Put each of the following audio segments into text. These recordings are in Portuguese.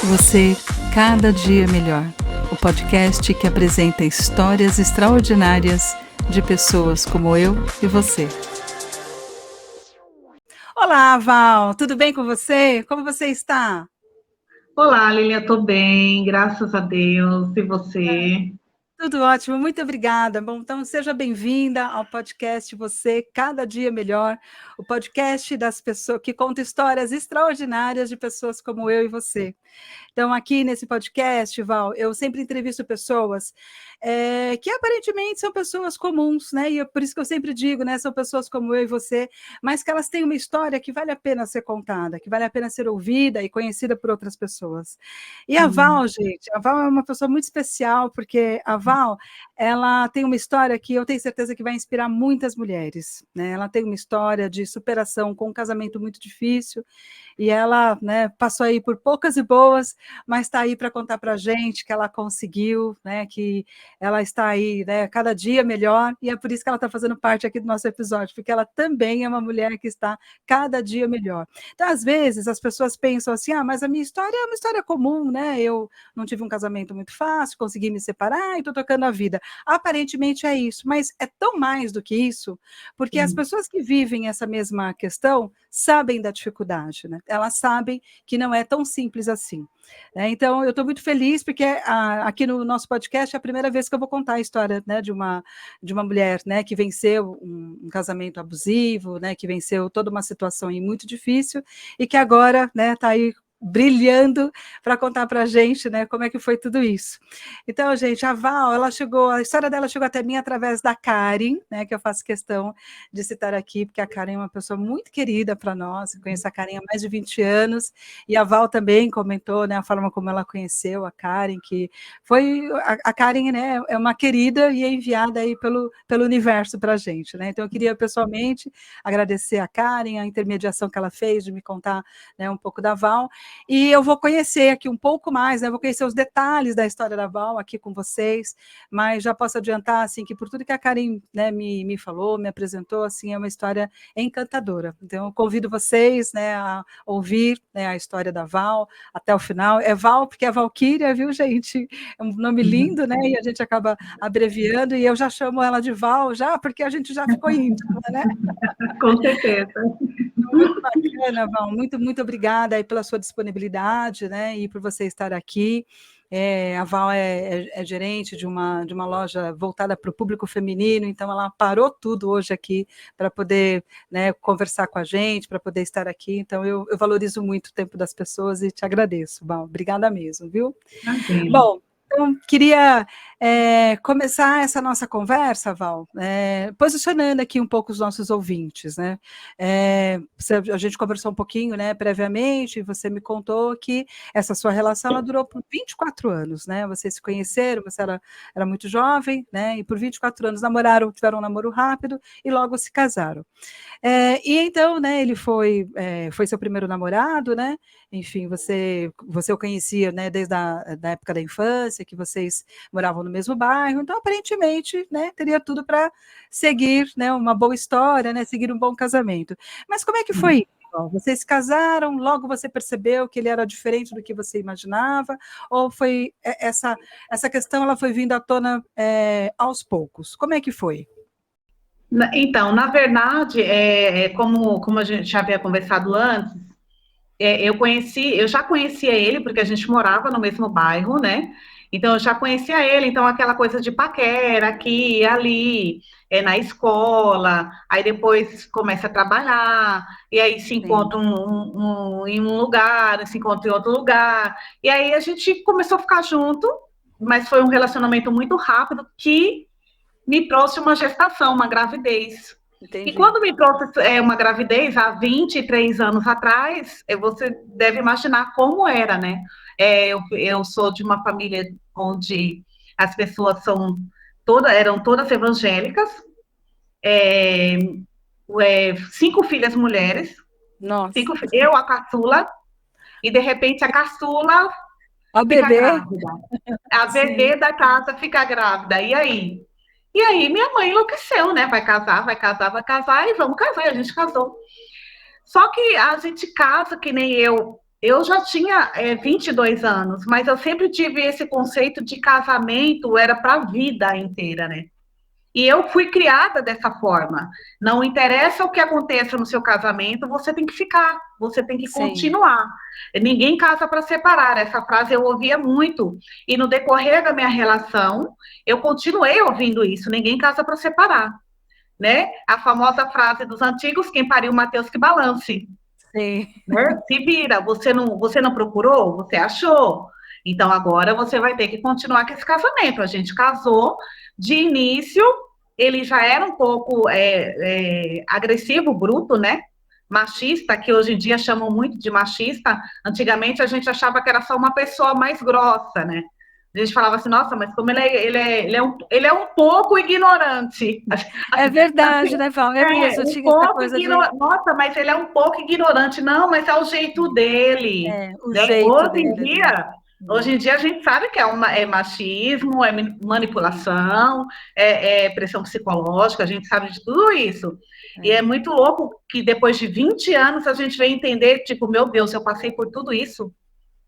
Você, cada dia melhor. O podcast que apresenta histórias extraordinárias de pessoas como eu e você. Olá, Val, tudo bem com você? Como você está? Olá, Lilia, estou bem, graças a Deus. E você? Tudo ótimo, muito obrigada. Bom, então seja bem-vinda ao podcast Você Cada Dia Melhor, o podcast das pessoas que conta histórias extraordinárias de pessoas como eu e você. Então, aqui nesse podcast, Val, eu sempre entrevisto pessoas que aparentemente são pessoas comuns, né? E é por isso que eu sempre digo, né? São pessoas como eu e você, mas que elas têm uma história que vale a pena ser contada, que vale a pena ser ouvida e conhecida por outras pessoas. E a Val, gente, a Val é uma pessoa muito especial, porque a Val, ela tem uma história que eu tenho certeza que vai inspirar muitas mulheres, né? Ela tem uma história de superação com um casamento muito difícil, e ela, né, passou aí por poucas e boas, mas está aí para contar para a gente que ela conseguiu, né, que ela está aí, né, cada dia melhor, e é por isso que ela está fazendo parte aqui do nosso episódio, porque ela também é uma mulher que está cada dia melhor. Então, às vezes, as pessoas pensam assim, mas a minha história é uma história comum, né, eu não tive um casamento muito fácil, consegui me separar e estou tocando a vida. Aparentemente é isso, mas é tão mais do que isso, porque as pessoas que vivem essa mesma questão sabem da dificuldade, né? Elas sabem que não é tão simples assim. Então, eu estou muito feliz, porque aqui no nosso podcast é a primeira vez que eu vou contar a história, né, de uma mulher, né, que venceu um casamento abusivo, né, que venceu toda uma situação muito difícil e que agora, né, está aí brilhando para contar para a gente, né, como é que foi tudo isso. Então, gente, a Val, a história dela chegou até mim através da Karen, né, que eu faço questão de citar aqui, porque a Karen é uma pessoa muito querida para nós, eu conheço a Karen há mais de 20 anos, e a Val também comentou, né, a forma como ela conheceu a Karen, que foi, a Karen, né, é uma querida e é enviada aí pelo universo para a gente, né, então eu queria pessoalmente agradecer a Karen, a intermediação que ela fez de me contar, né, um pouco da Val, e eu vou conhecer aqui um pouco mais, né, vou conhecer os detalhes da história da Val aqui com vocês, mas já posso adiantar, assim, que por tudo que a Karen, né, me falou, me apresentou, assim, é uma história encantadora. Então, eu convido vocês, né, a ouvir, né, a história da Val até o final. É Val porque é Valquíria, viu, gente? É um nome lindo, né, e a gente acaba abreviando, e eu já chamo ela de Val, já, porque a gente já ficou íntima, né? Com certeza. Muito bacana, Val, muito, muito obrigada aí pela sua disponibilidade, né, e por você estar aqui. A Val é gerente de uma loja voltada para o público feminino, então ela parou tudo hoje aqui para poder, né, conversar com a gente, para poder estar aqui, então eu valorizo muito o tempo das pessoas e te agradeço, Val, obrigada mesmo, viu? Imagina. Bom, então, queria começar essa nossa conversa, Val, posicionando aqui um pouco os nossos ouvintes, né? A gente conversou um pouquinho, né, previamente, e você me contou que essa sua relação ela durou por 24 anos, né? Vocês se conheceram, você era muito jovem, né? E por 24 anos namoraram, tiveram um namoro rápido e logo se casaram. E então, né, ele foi seu primeiro namorado, né? Enfim, você o conhecia, né, desde da época da infância, que vocês moravam no mesmo bairro, então aparentemente, né, teria tudo para seguir, né, uma boa história, né, seguir um bom casamento. Mas como é que foi? Vocês se casaram, logo você percebeu que ele era diferente do que você imaginava, ou foi essa questão ela foi vindo à tona aos poucos? Como é que foi? Então, na verdade, como a gente já havia conversado antes, eu já conhecia ele, porque a gente morava no mesmo bairro, né? Então, eu já conhecia ele, então aquela coisa de paquera aqui e ali, na escola, aí depois começa a trabalhar, e aí se Sim. encontra em um lugar, se encontra em outro lugar, e aí a gente começou a ficar junto, mas foi um relacionamento muito rápido que me trouxe uma gestação, uma gravidez. E Entendi. quando me trouxe uma gravidez, há 23 anos atrás, você deve imaginar como era, né? Eu sou de uma família onde as pessoas eram todas evangélicas, é, 5 filhas mulheres, Nossa. eu, a caçula, e de repente a caçula O fica bebê? grávida. A Sim. bebê da casa fica grávida. E aí? E aí minha mãe enlouqueceu, né? Vai casar, vai casar, vai casar, e vamos casar. E a gente casou. Só que a gente casa, que nem eu. Eu já tinha 22 anos, mas eu sempre tive esse conceito de casamento era para a vida inteira, né? E eu fui criada dessa forma. Não interessa o que aconteça no seu casamento, você tem que ficar, você tem que Sim, continuar. Ninguém casa para separar. Essa frase eu ouvia muito. E no decorrer da minha relação, eu continuei ouvindo isso. Ninguém casa para separar, né? A famosa frase dos antigos: quem pariu Mateus que balance, sim. né? Se vira, você não procurou, você achou. Então agora você vai ter que continuar com esse casamento. A gente casou de início, ele já era um pouco agressivo, bruto, né? Machista, que hoje em dia chamam muito de machista. Antigamente a gente achava que era só uma pessoa mais grossa, né? A gente falava assim, nossa, mas como ele é um pouco ignorante. É verdade, Assim, né, Val? É mesmo, um tinha essa pouco coisa de ignorante. Nossa, mas ele é um pouco ignorante. Não, mas é o jeito dele. o Né? jeito dele, né? Hoje em dia a gente sabe que é machismo, é manipulação, pressão psicológica, a gente sabe de tudo isso. E é É. muito louco que depois de 20 anos a gente vem entender, tipo, meu Deus, eu passei por tudo isso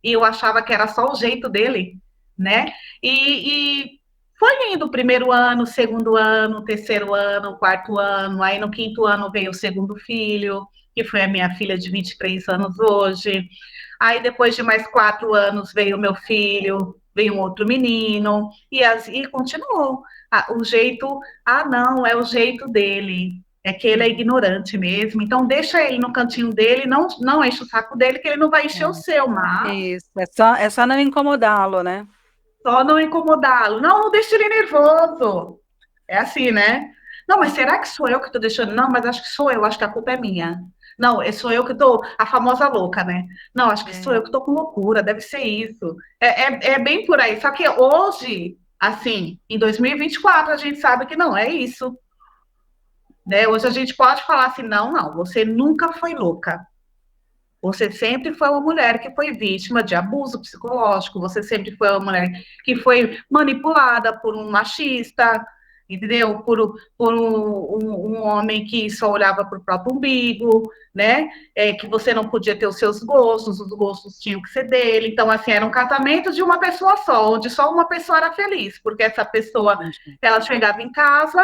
e eu achava que era só o jeito dele, né? E foi indo o primeiro ano, segundo ano, terceiro ano, quarto ano, aí no quinto ano veio o segundo filho, que foi a minha filha de 23 anos hoje. Aí depois de mais 4 anos veio o meu filho, veio um outro menino, e continuou. O jeito, não, é o jeito dele. É que ele é Uhum. ignorante mesmo, então deixa ele no cantinho dele, não enche o saco dele, que ele não vai encher o seu, mas Isso, é só não incomodá-lo, né? só não incomodá-lo. Não, não deixe ele nervoso. É assim, né? Não, mas será que sou eu que estou deixando? Não, mas acho que sou eu, acho que a culpa é minha. Não, sou eu que estou, a famosa louca, né? Não, acho que sou É, eu que estou com loucura, deve ser isso. É bem por aí. Só que hoje, assim, em 2024, a gente sabe que não é isso. Né? Hoje a gente pode falar assim: não, você nunca foi louca. Você sempre foi uma mulher que foi vítima de abuso psicológico, você sempre foi uma mulher que foi manipulada por um machista, entendeu? Por um homem que só olhava para o próprio umbigo, né? Que você não podia ter os seus gostos, os gostos tinham que ser dele. Então, assim, era um casamento de uma pessoa só, onde só uma pessoa era feliz, porque essa pessoa, entendi. ela chegava em casa,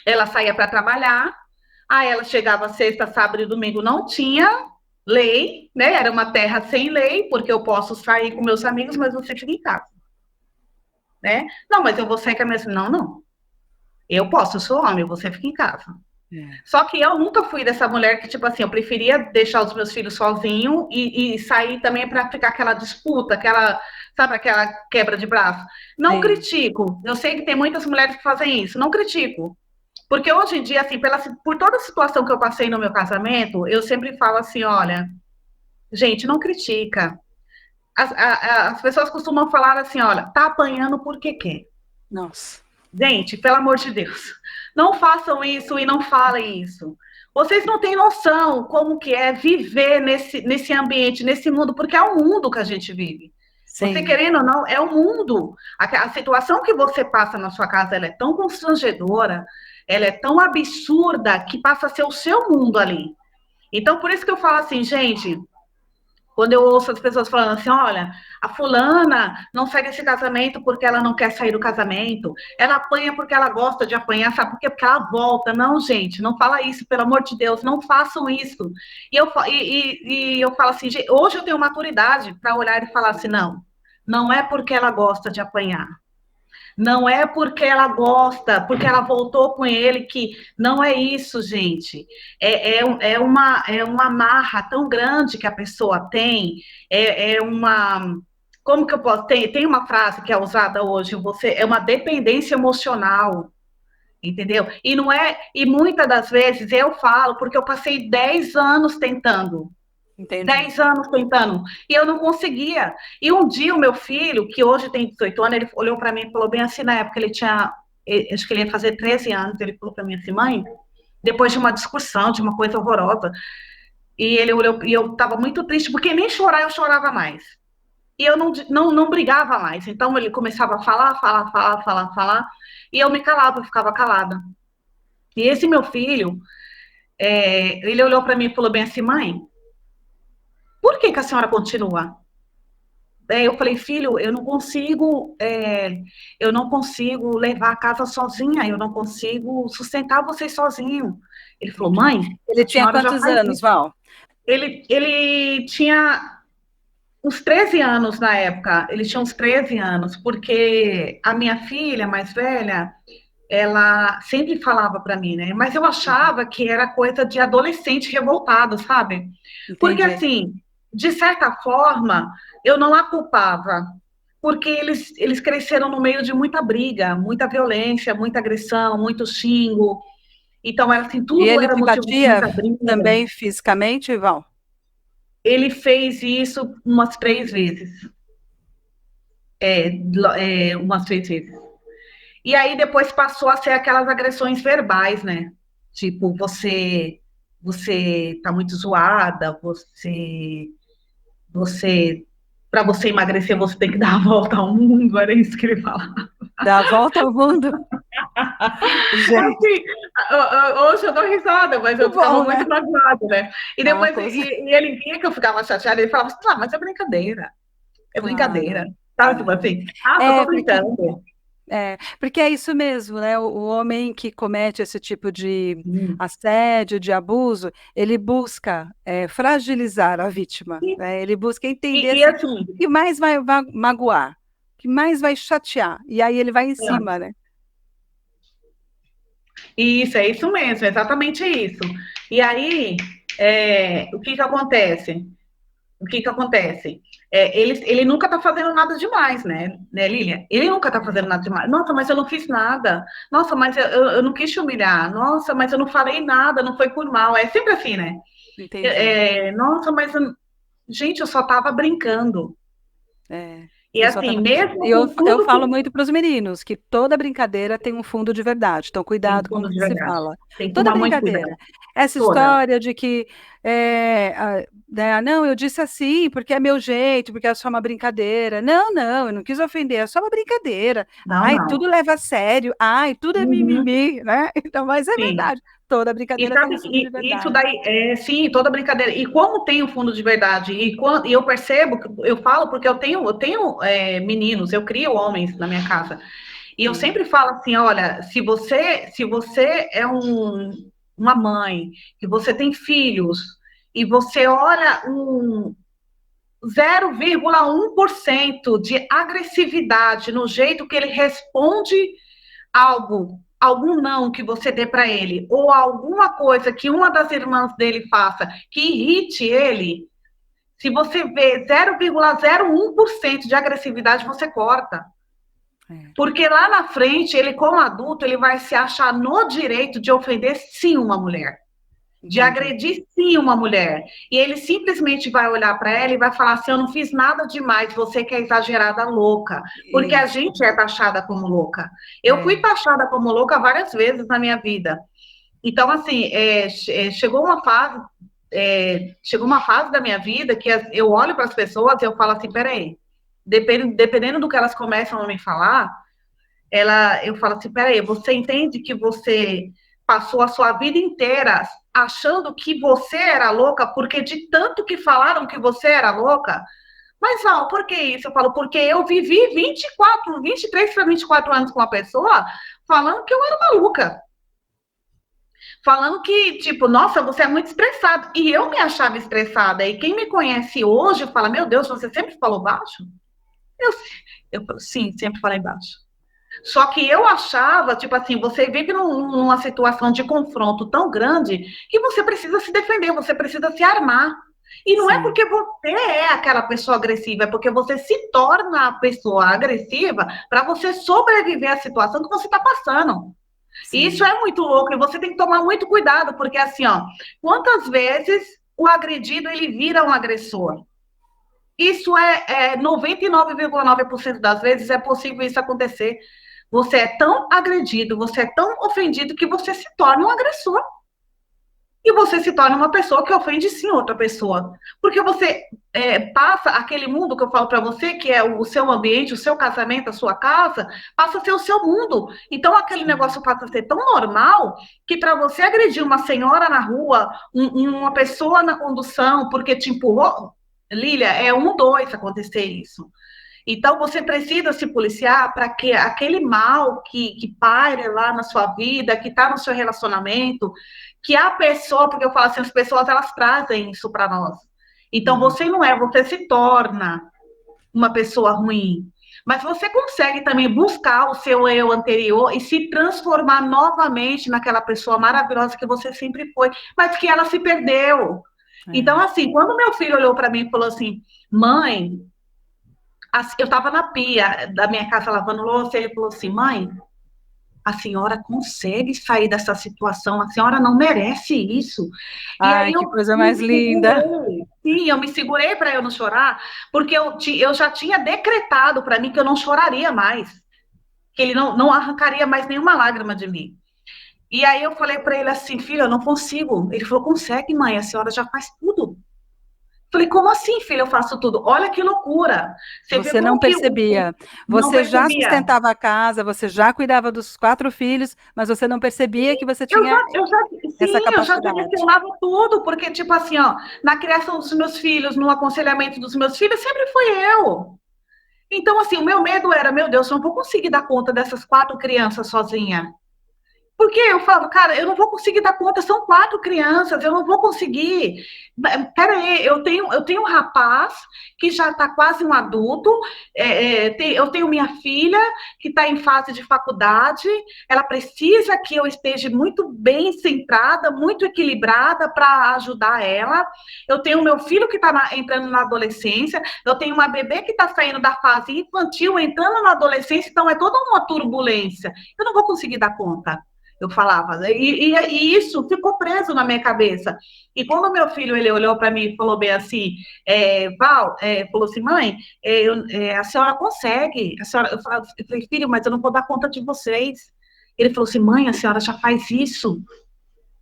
ela saía para trabalhar, aí ela chegava sexta, sábado e domingo, não tinha lei, né? Era uma terra sem lei, porque eu posso sair com meus amigos, mas você fica em casa, né? Não, mas eu vou sair com a minha... Não. Eu posso, eu sou homem, você fica em casa. É. Só que eu nunca fui dessa mulher que, tipo assim, eu preferia deixar os meus filhos sozinhos e sair também para ficar aquela disputa, sabe, aquela quebra de braço. Não Sim. critico. Eu sei que tem muitas mulheres que fazem isso, não critico. Porque hoje em dia, assim, por toda a situação que eu passei no meu casamento, eu sempre falo assim, olha, gente, não critica. As pessoas costumam falar assim, olha, tá apanhando porque quer. Nossa. Gente, pelo amor de Deus, não façam isso e não falem isso. Vocês não têm noção como que é viver nesse ambiente, nesse mundo, porque é o mundo que a gente vive. Você Sim. querendo ou não, é o mundo. A situação que você passa na sua casa, ela é tão constrangedora, ela é tão absurda, que passa a ser o seu mundo ali. Então, por isso que eu falo assim, gente, quando eu ouço as pessoas falando assim, olha, a fulana não sai desse casamento porque ela não quer sair do casamento, ela apanha porque ela gosta de apanhar, sabe por quê? Porque ela volta. Não, gente, não fala isso, pelo amor de Deus, não façam isso. E eu falo assim, hoje eu tenho maturidade para olhar e falar assim, não é porque ela gosta de apanhar. Não é porque ela gosta, porque ela voltou com ele, que não é isso, gente. É uma marra tão grande que a pessoa tem, uma. Como que eu posso. Tem uma frase que é usada hoje, é uma dependência emocional, entendeu? E não é. E muitas das vezes eu falo, porque eu passei 10 anos tentando. Entendi. 10 anos tentando, e eu não conseguia. E um dia o meu filho, que hoje tem 18 anos, ele olhou para mim e falou bem assim, na época ele tinha, acho que ele ia fazer 13 anos, ele falou para mim assim, mãe, depois de uma discussão, de uma coisa horrorosa, e ele olhou, e eu estava muito triste, porque nem chorar eu chorava mais. E eu não brigava mais. Então ele começava a falar, e eu me calava, eu ficava calada. E esse meu filho, ele olhou para mim e falou bem assim, mãe, Por que a senhora continua? Eu falei, filho, eu não consigo levar a casa sozinha, eu não consigo sustentar vocês sozinho. Ele falou, Entendi. mãe, Ele a tinha senhora já quantos faz anos, isso. Val? Ele tinha uns 13 anos na época, ele tinha uns 13 anos, porque a minha filha mais velha, ela sempre falava para mim, né? Mas eu achava que era coisa de adolescente revoltado, sabe? Porque, Entendi. assim, de certa forma, eu não a culpava, porque eles cresceram no meio de muita briga, muita violência, muita agressão, muito xingo. Então, era assim, E tudo ele era te motivo de batia muita briga. também fisicamente, Val? Ele fez isso umas 3 vezes. Umas 3 vezes. E aí depois passou a ser aquelas agressões verbais, né? Tipo, você tá muito zoada, você, para você emagrecer, você tem que dar a volta ao mundo, era isso que ele falava. Dá a volta ao mundo. Gente, Assim, hoje eu dou risada, mas que eu ficava bom, né? muito magoada, né? E É uma depois, coisa. e ele via que eu ficava chateada, ele falava assim, mas é brincadeira, é brincadeira. Claro, Sabe, tipo claro. assim, só É, tô porque brincando. porque é isso mesmo, né? O homem que comete esse tipo de Hum. assédio, de abuso, ele busca fragilizar a vítima, E, né? Ele busca entender e assim, assim, o que mais vai magoar, o que mais vai chatear, e aí ele vai em cima, né? isso, é isso mesmo, exatamente isso. E aí, o que que acontece? O que que acontece? Ele nunca tá fazendo nada demais, né, Lilian? Ele nunca tá fazendo nada demais. Nossa, mas eu não fiz nada. Nossa, mas eu não quis te humilhar. Nossa, mas eu não falei nada, não foi por mal. É sempre assim, né? Entendi. Nossa, gente, eu só tava brincando. É, E eu só assim, tava... mesmo eu, com eu tudo falo que muito para os meninos que toda brincadeira tem um fundo de verdade, então tem cuidado com o fundo que de se verdade, fala. tem que Toda tomar muito cuidado. brincadeira. Essa Toda. história de que, não, eu disse assim porque é meu jeito, porque é só uma brincadeira. Não, não, eu não quis ofender, é só uma brincadeira. Não, Ai, tudo não. leva a sério. Ai, tudo é Uhum, mimimi, né? Então, mas é sim. verdade. Toda E brincadeira tem sabe, um fundo de isso verdade. daí, sim, toda brincadeira. E como tem o fundo de verdade, e eu percebo, eu falo porque eu tenho meninos, eu crio homens na minha casa. E eu Sim, sempre falo assim, olha, se você é uma mãe, que você tem filhos, e você olha 0,1% de agressividade no jeito que ele responde algum não que você dê para ele, ou alguma coisa que uma das irmãs dele faça que irrite ele, se você vê 0,01% de agressividade, você corta. é, Porque lá na frente, ele, como adulto, ele vai se achar no direito de ofender sim uma mulher, de entendi. agredir sim uma mulher. E ele simplesmente vai olhar para ela e vai falar assim: eu não fiz nada demais, você que é exagerada louca. Porque a Isso, gente é taxada como louca. Eu fui é, taxada como louca várias vezes na minha vida. Então, assim, chegou uma fase da minha vida que eu olho para as pessoas e eu falo assim: peraí, dependendo do que elas começam a me falar, eu falo assim, peraí, você entende que você passou a sua vida inteira achando que você era louca porque de tanto que falaram que você era louca? Mas, Val, por que isso? Eu falo, porque eu vivi 23 para 24 anos com uma pessoa falando que eu era maluca. Falando que, tipo, nossa, você é muito estressado. E eu me achava estressada. E quem me conhece hoje fala, meu Deus, você sempre falou baixo? Eu, sim, sempre falei baixo. Só que eu achava, tipo assim, você vive numa situação de confronto tão grande que você precisa se defender, você precisa se armar. E não é sim, porque você é aquela pessoa agressiva, é porque você se torna a pessoa agressiva para você sobreviver à situação que você está passando. E isso sim. é muito louco e você tem que tomar muito cuidado, porque assim, ó, quantas vezes o agredido ele vira um agressor? Isso 99,9% das vezes é possível isso acontecer. Você é tão agredido, você é tão ofendido que você se torna um agressor. E você se torna uma pessoa que ofende sim outra pessoa. Porque você passa aquele mundo que eu falo para você, que é o seu ambiente, o seu casamento, a sua casa, passa a ser o seu mundo. Então aquele Sim. negócio passa a ser tão normal que para você agredir uma senhora na rua, uma pessoa na condução, porque te empurrou. Lília, é um, dois acontecer isso. Então, você precisa se policiar para que aquele mal que paira lá na sua vida, que está no seu relacionamento, que a pessoa, porque eu falo assim, as pessoas, elas trazem isso para nós. Então, Uhum. você não é, você se torna uma pessoa ruim. Mas você consegue também buscar o seu eu anterior e se transformar novamente naquela pessoa maravilhosa que você sempre foi, mas que ela se perdeu. Então, É. assim, quando meu filho olhou para mim e falou assim, mãe, eu estava na pia da minha casa lavando louça, e ele falou assim, mãe, a senhora consegue sair dessa situação, a senhora não merece isso. E aí Ai, que eu coisa mais me linda. segurei, sim, eu me segurei para eu não chorar, porque eu já tinha decretado para mim que eu não choraria mais, que ele não arrancaria mais nenhuma lágrima de mim. E aí eu falei para ele assim, filho, eu não consigo. Ele falou, consegue, mãe, a senhora já faz tudo. Falei, como assim, filho, eu faço tudo? Olha que loucura. Você vê Você como não que percebia. não Você já percebia. sustentava a casa, você já cuidava dos 4 filhos, mas você não percebia que você tinha essa Sim, eu já capacidade. direcionava tudo, porque, tipo assim, ó, na criação dos meus filhos, no aconselhamento dos meus filhos, sempre fui eu. Então, assim, o meu medo era, meu Deus, eu não vou conseguir dar conta dessas 4 crianças sozinha. Porque eu falo, cara, eu não vou conseguir dar conta, são 4 crianças, eu não vou conseguir. Peraí, eu tenho um rapaz que já está quase um adulto, eu tenho minha filha que está em fase de faculdade, ela precisa que eu esteja muito bem centrada, muito equilibrada para ajudar ela. Eu tenho meu filho que está entrando na adolescência, eu tenho uma bebê que está saindo da fase infantil, entrando na adolescência, então é toda uma turbulência. Eu não vou conseguir dar conta. Eu falava, né? E isso ficou preso na minha cabeça. E quando meu filho ele olhou para mim e falou bem assim, Val, falou assim, mãe, a senhora consegue. Eu falei, filho, mas eu não vou dar conta de vocês. Ele falou assim, mãe, a senhora já faz isso.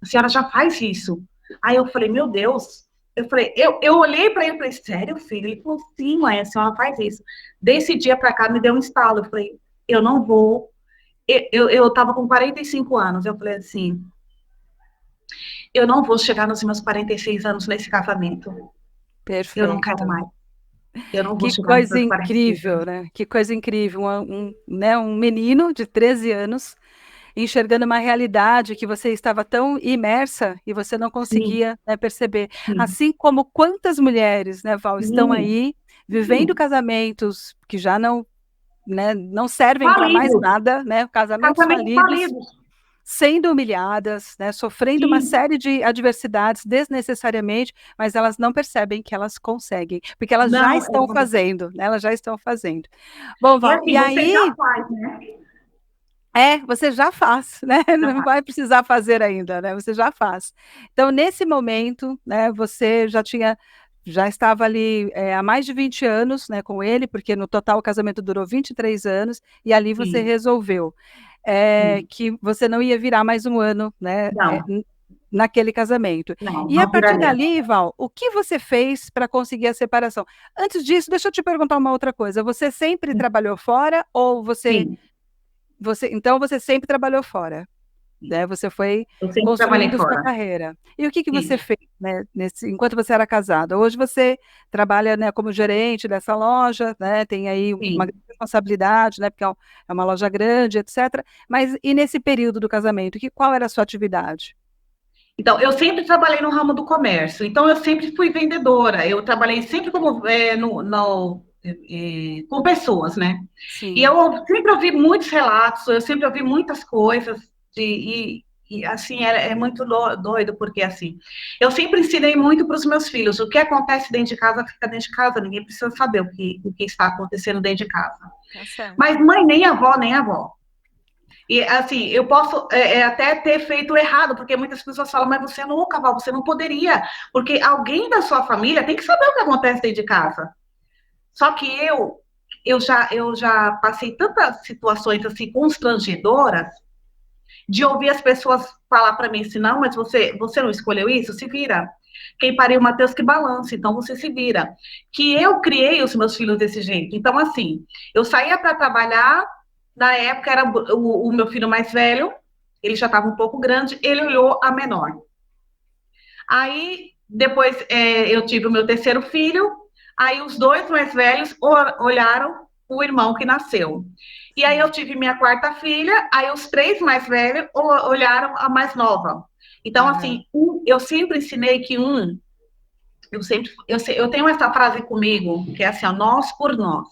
A senhora já faz isso. Aí eu falei, meu Deus. Eu falei, eu olhei para ele e falei, sério, filho? Ele falou, sim, mãe, a senhora faz isso. Desse dia para cá me deu um estalo. Eu falei, eu não vou eu estava com 45 anos, eu falei assim, eu não vou chegar nos meus 46 anos nesse casamento, eu não quero Perfeito. mais, eu não vou Que chegar nos coisa meus 46 incrível, anos. né? Que coisa incrível. Né, um menino de 13 anos enxergando uma realidade que você estava tão imersa e você não Sim, conseguia, né, perceber. sim, Assim como quantas mulheres, né, Val, estão sim, aí vivendo sim. casamentos que já não, né, não servem para mais Falidos, nada, né, casamentos casamentos falidos, falidos, sendo humilhadas, né, sofrendo uma sim. série de adversidades desnecessariamente, mas elas não percebem que elas conseguem, porque elas já Não, estão fazendo, né, elas já estão fazendo. Bom, e Val, assim, e você já aí, faz, né? você já faz, né? Já Não faz. vai precisar fazer ainda, né? Você já faz. Então, nesse momento, né, você já estava ali há mais de 20 anos, né, com ele, porque no total o casamento durou 23 anos, e ali você Sim, resolveu sim. que você não ia virar mais um ano, né, Não, naquele casamento. não, E a não partir viraria. dali, Val, o que você fez para conseguir a separação? Antes disso, deixa eu te perguntar uma outra coisa. Você sempre trabalhou fora ou Sim, então você sempre trabalhou fora, né? Você foi eu sempre trabalhei construindo sua fora. carreira. E o que você Isso, fez, né, enquanto você era casada? Hoje você trabalha, né, como gerente dessa loja, né? Tem aí uma grande sim. responsabilidade, né? Porque é uma loja grande, etc. Mas e nesse período do casamento, qual era a sua atividade? Então, eu sempre trabalhei no ramo do comércio, então eu sempre fui vendedora, eu trabalhei sempre como com pessoas, né? E Sim. eu sempre ouvi muitos relatos, eu sempre ouvi muitas coisas, assim, é muito doido, porque assim, eu sempre ensinei muito para os meus filhos, o que acontece dentro de casa, fica dentro de casa, ninguém precisa saber o que está acontecendo dentro de casa. Tá certo. Mas mãe, nem avó, nem avó. E assim, eu posso até ter feito errado, porque muitas pessoas falam, mas você nunca, Val, você não poderia, porque alguém da sua família tem que saber o que acontece dentro de casa. Só que eu já passei tantas situações assim constrangedoras de ouvir as pessoas falar para mim assim, não, mas você não escolheu isso? Se vira. Quem pariu Mateus que balança, então você se vira. Que eu criei os meus filhos desse jeito. Então, assim, eu saía para trabalhar, na época era o meu filho mais velho, ele já estava um pouco grande, ele olhou a menor. Aí, depois, eu tive o meu terceiro filho, Aí os dois mais velhos olharam o irmão que nasceu. E aí eu tive minha quarta filha, aí os três mais velhos olharam a mais nova. Então, assim, eu sempre ensinei que eu tenho essa frase comigo, que é assim, ó, nós por nós,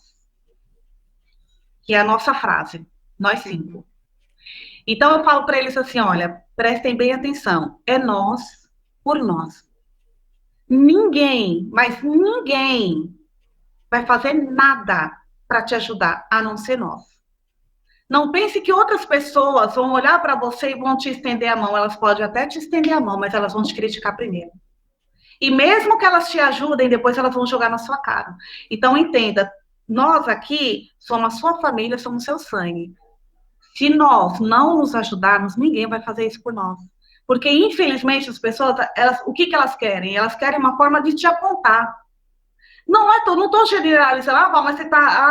que é a nossa frase, nós cinco. Então eu falo para eles assim, olha, prestem bem atenção, é nós por nós. Ninguém, mas ninguém vai fazer nada para te ajudar, a não ser nós. Não pense que outras pessoas vão olhar para você e vão te estender a mão. Elas podem até te estender a mão, mas elas vão te criticar primeiro. E mesmo que elas te ajudem, depois elas vão jogar na sua cara. Então, entenda, nós aqui somos a sua família, somos seu sangue. Se nós não nos ajudarmos, ninguém vai fazer isso por nós. Porque, infelizmente, as pessoas, o que elas querem? Elas querem uma forma de te apontar. Não estou generalizando, mas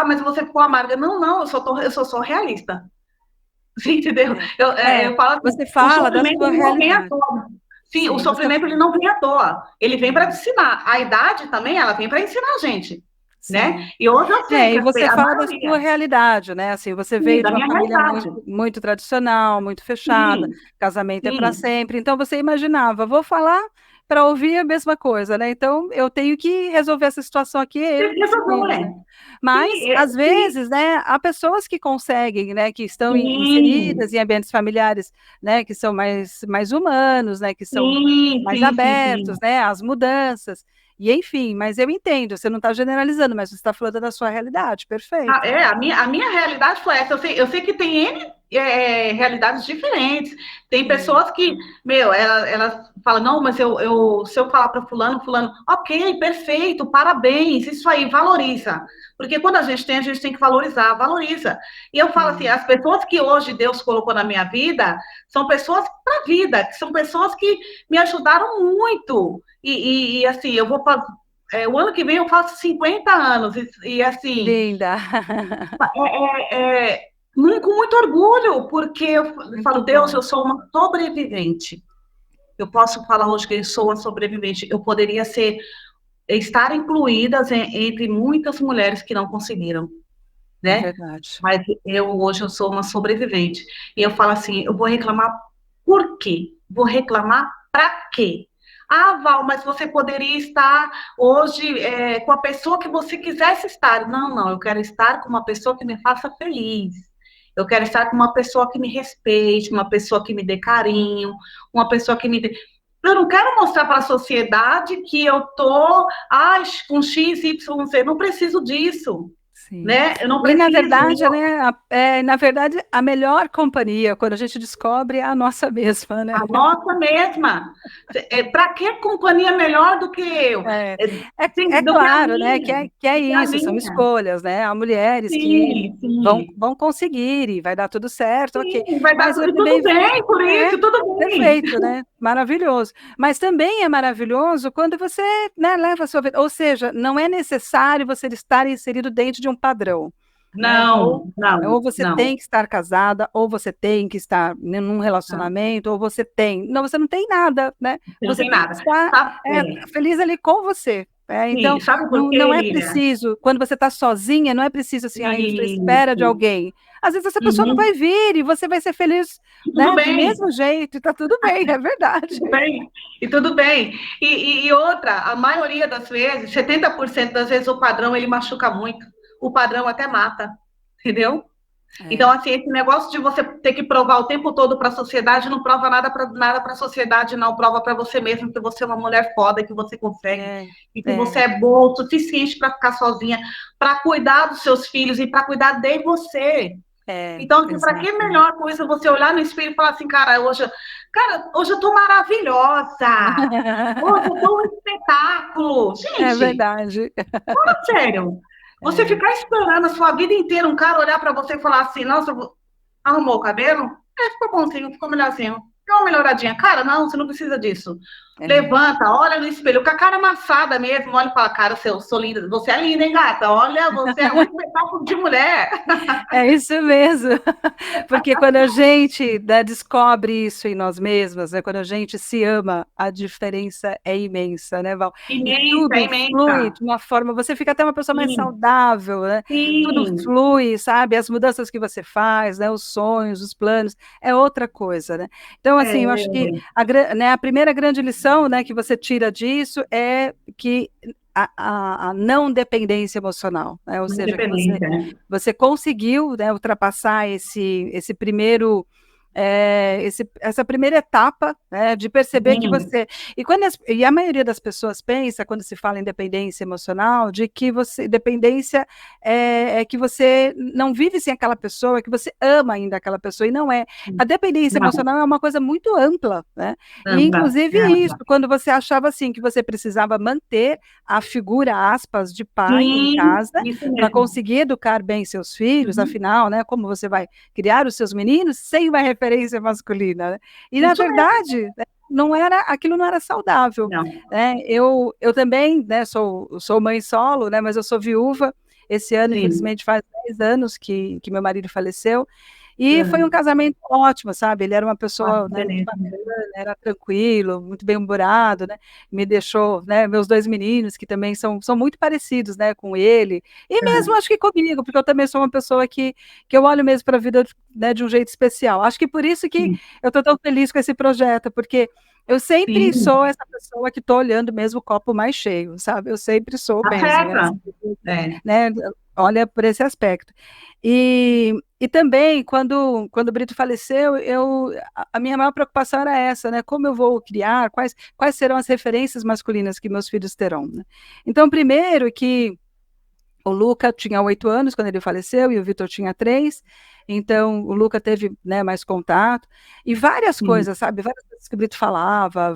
mas você ficou amarga. Não, eu sou só realista. Entendeu? Eu falo assim, você fala da sua não vem à realidade. toa. Sim, o Sim, sofrimento ele não vem à toa. Ele vem para ensinar. A idade também, ela vem para ensinar a gente, né? sim. E hoje eu sei que E você a fala da maioria, sua realidade, né? Assim, você sim, veio da de uma minha família realidade. muito, muito tradicional, muito fechada, Sim, casamento é para sim. sempre. Então você imaginava, vou falar para ouvir a mesma coisa, né? Então eu tenho que resolver essa situação aqui, eu Tem e que meus resolver. filhos, né? Mas Sim, às sim, vezes, né, há pessoas que conseguem, né, que estão inseridas sim, em ambientes familiares, né, que são mais humanos, né, que são sim, mais sim, sim, abertos, sim. né, às mudanças. E enfim, mas eu entendo, você não está generalizando, mas você está falando da sua realidade, perfeito. A minha realidade foi essa. Eu sei que tem N realidades diferentes. Tem Sim, pessoas que, elas falam, não, mas se eu falar para fulano, ok, perfeito, parabéns, isso aí, valoriza. Porque quando a gente tem que valorizar, valoriza. E eu falo assim, sim. as pessoas que hoje Deus colocou na minha vida são pessoas para a vida, que são pessoas que me ajudaram muito. Assim, eu vou fazer. O ano que vem eu faço 50 anos, assim, Linda. com muito orgulho, porque eu falo, Muito Deus, bom. eu sou uma sobrevivente. Eu posso falar hoje que eu sou uma sobrevivente. Eu poderia estar incluída entre muitas mulheres que não conseguiram, É né? verdade. Mas hoje eu sou uma sobrevivente. E eu falo assim, eu vou reclamar por quê? Vou reclamar para quê? Ah, Val, mas você poderia estar hoje com a pessoa que você quisesse estar. Não, eu quero estar com uma pessoa que me faça feliz. Eu quero estar com uma pessoa que me respeite, uma pessoa que me dê carinho, uma pessoa que me dê. Eu não quero mostrar para a sociedade que eu tô com X, Y, Z. Não preciso disso, Sim. né? Eu não E na preciso. verdade, né, na verdade, a melhor companhia, quando a gente descobre, é a nossa mesma, né? A nossa mesma. Para que companhia melhor do que eu? É, é Do que a claro, né, minha. que é Do que a isso, são minha. escolhas, né? Há mulheres que Sim, sim. vão conseguir e vai dar tudo certo, ok. Sim, vai dar Mas eu tudo também bem por é isso, tudo bem. perfeito, né? Maravilhoso. Mas também é maravilhoso quando você, né, leva a sua vida. Ou seja, não é necessário você estar inserido dentro de um padrão, né? Não, Ou não, você não. tem que estar casada, ou você tem que estar num Não, relacionamento, ou você tem. Não, você não tem nada, né? não Você tem tem que nada. estar Sabe, feliz ali com você. Então, sim, sabe por não quê, é Lília? preciso, quando você está sozinha, não é preciso assim, ah, eu estou à espera de Isso. alguém. Às vezes essa pessoa não vai Uhum. vir e você vai ser feliz, Tudo né, do bem, mesmo jeito, e tá tudo bem, é verdade. tudo bem. E tudo bem. E outra, a maioria das vezes, 70% das vezes, o padrão ele machuca muito. O padrão até mata, entendeu? Então, É, assim, esse negócio de você ter que provar o tempo todo para a sociedade não prova nada para a sociedade, não. Prova para você mesmo que você é uma mulher foda, que você consegue, é, e que você é, é boa o suficiente para ficar sozinha, para cuidar dos seus filhos e para cuidar de você. Então, assim, para que exatamente. melhor coisa você olhar no espelho e falar assim, hoje eu tô maravilhosa, hoje eu tô um espetáculo. É Gente, verdade. sério, você É, ficar esperando a sua vida inteira um cara olhar para você e falar assim, nossa, arrumou o cabelo? Ficou bonzinho, ficou melhorzinho. Deu uma melhoradinha. Cara, não, você não precisa disso. Levanta, olha no espelho, com a cara amassada mesmo, olha e fala, cara, eu sou linda, você é linda, hein, gata? Olha, você é um espetáculo de mulher. É isso mesmo, porque quando a gente, né, descobre isso em nós mesmas, né, quando a gente se ama, a diferença é imensa, né, Val? E Imensa, tudo flui imensa. de uma forma, você fica até uma pessoa mais Sim, saudável, né? Tudo sim. flui, sabe? As mudanças que você faz, né, os sonhos, os planos, é outra coisa, né? Então, assim, eu acho que É, né, a primeira grande lição, né, que você tira disso é que a não dependência emocional, né? Ou seja, que independência, né? você conseguiu, né, ultrapassar esse primeiro, essa primeira etapa, né, de perceber que Sim, você. E a maioria das pessoas pensa, quando se fala em dependência emocional, de que dependência é que você não vive sem aquela pessoa, que você ama ainda aquela pessoa, e não é. A dependência não, emocional é uma coisa muito ampla, né? E, anda, inclusive, isso, anda. quando você achava assim, que você precisava manter a figura, aspas, de pai em Sim, casa isso para mesmo. conseguir educar bem seus filhos, Uhum. afinal, né, como você vai criar os seus meninos sem uma referência masculina, né? E na Isso mesmo. verdade, né, não era, aquilo não era saudável, Não, né? Eu também, né, sou mãe solo, né, mas eu sou viúva. Esse ano, sim. infelizmente, faz 10 anos que meu marido faleceu. E foi um Uhum. casamento ótimo, sabe? Ele era uma Ah, pessoa, que né, muito beleza. bacana, era tranquilo, muito bem-humorado, né? Me deixou, né, meus dois meninos, que também são muito parecidos, né, com ele, e mesmo Uhum. acho que comigo, porque eu também sou uma pessoa que eu olho mesmo para a vida, né, de um jeito especial. Acho que por isso que Sim, eu estou tão feliz com esse projeto, porque eu sempre sim. sou essa pessoa que estou olhando mesmo o copo mais cheio, sabe? Eu sempre sou Tá mesmo, certa. É. né? Olha por esse aspecto. E também, quando o Brito faleceu, a minha maior preocupação era essa, né? Como eu vou criar, quais serão as referências masculinas que meus filhos terão, né? Então, primeiro que o Luca tinha 8 anos quando ele faleceu e o Vitor tinha 3. Então, o Luca teve, né, mais contato. E várias Sim. coisas, sabe? Várias coisas que o Brito falava,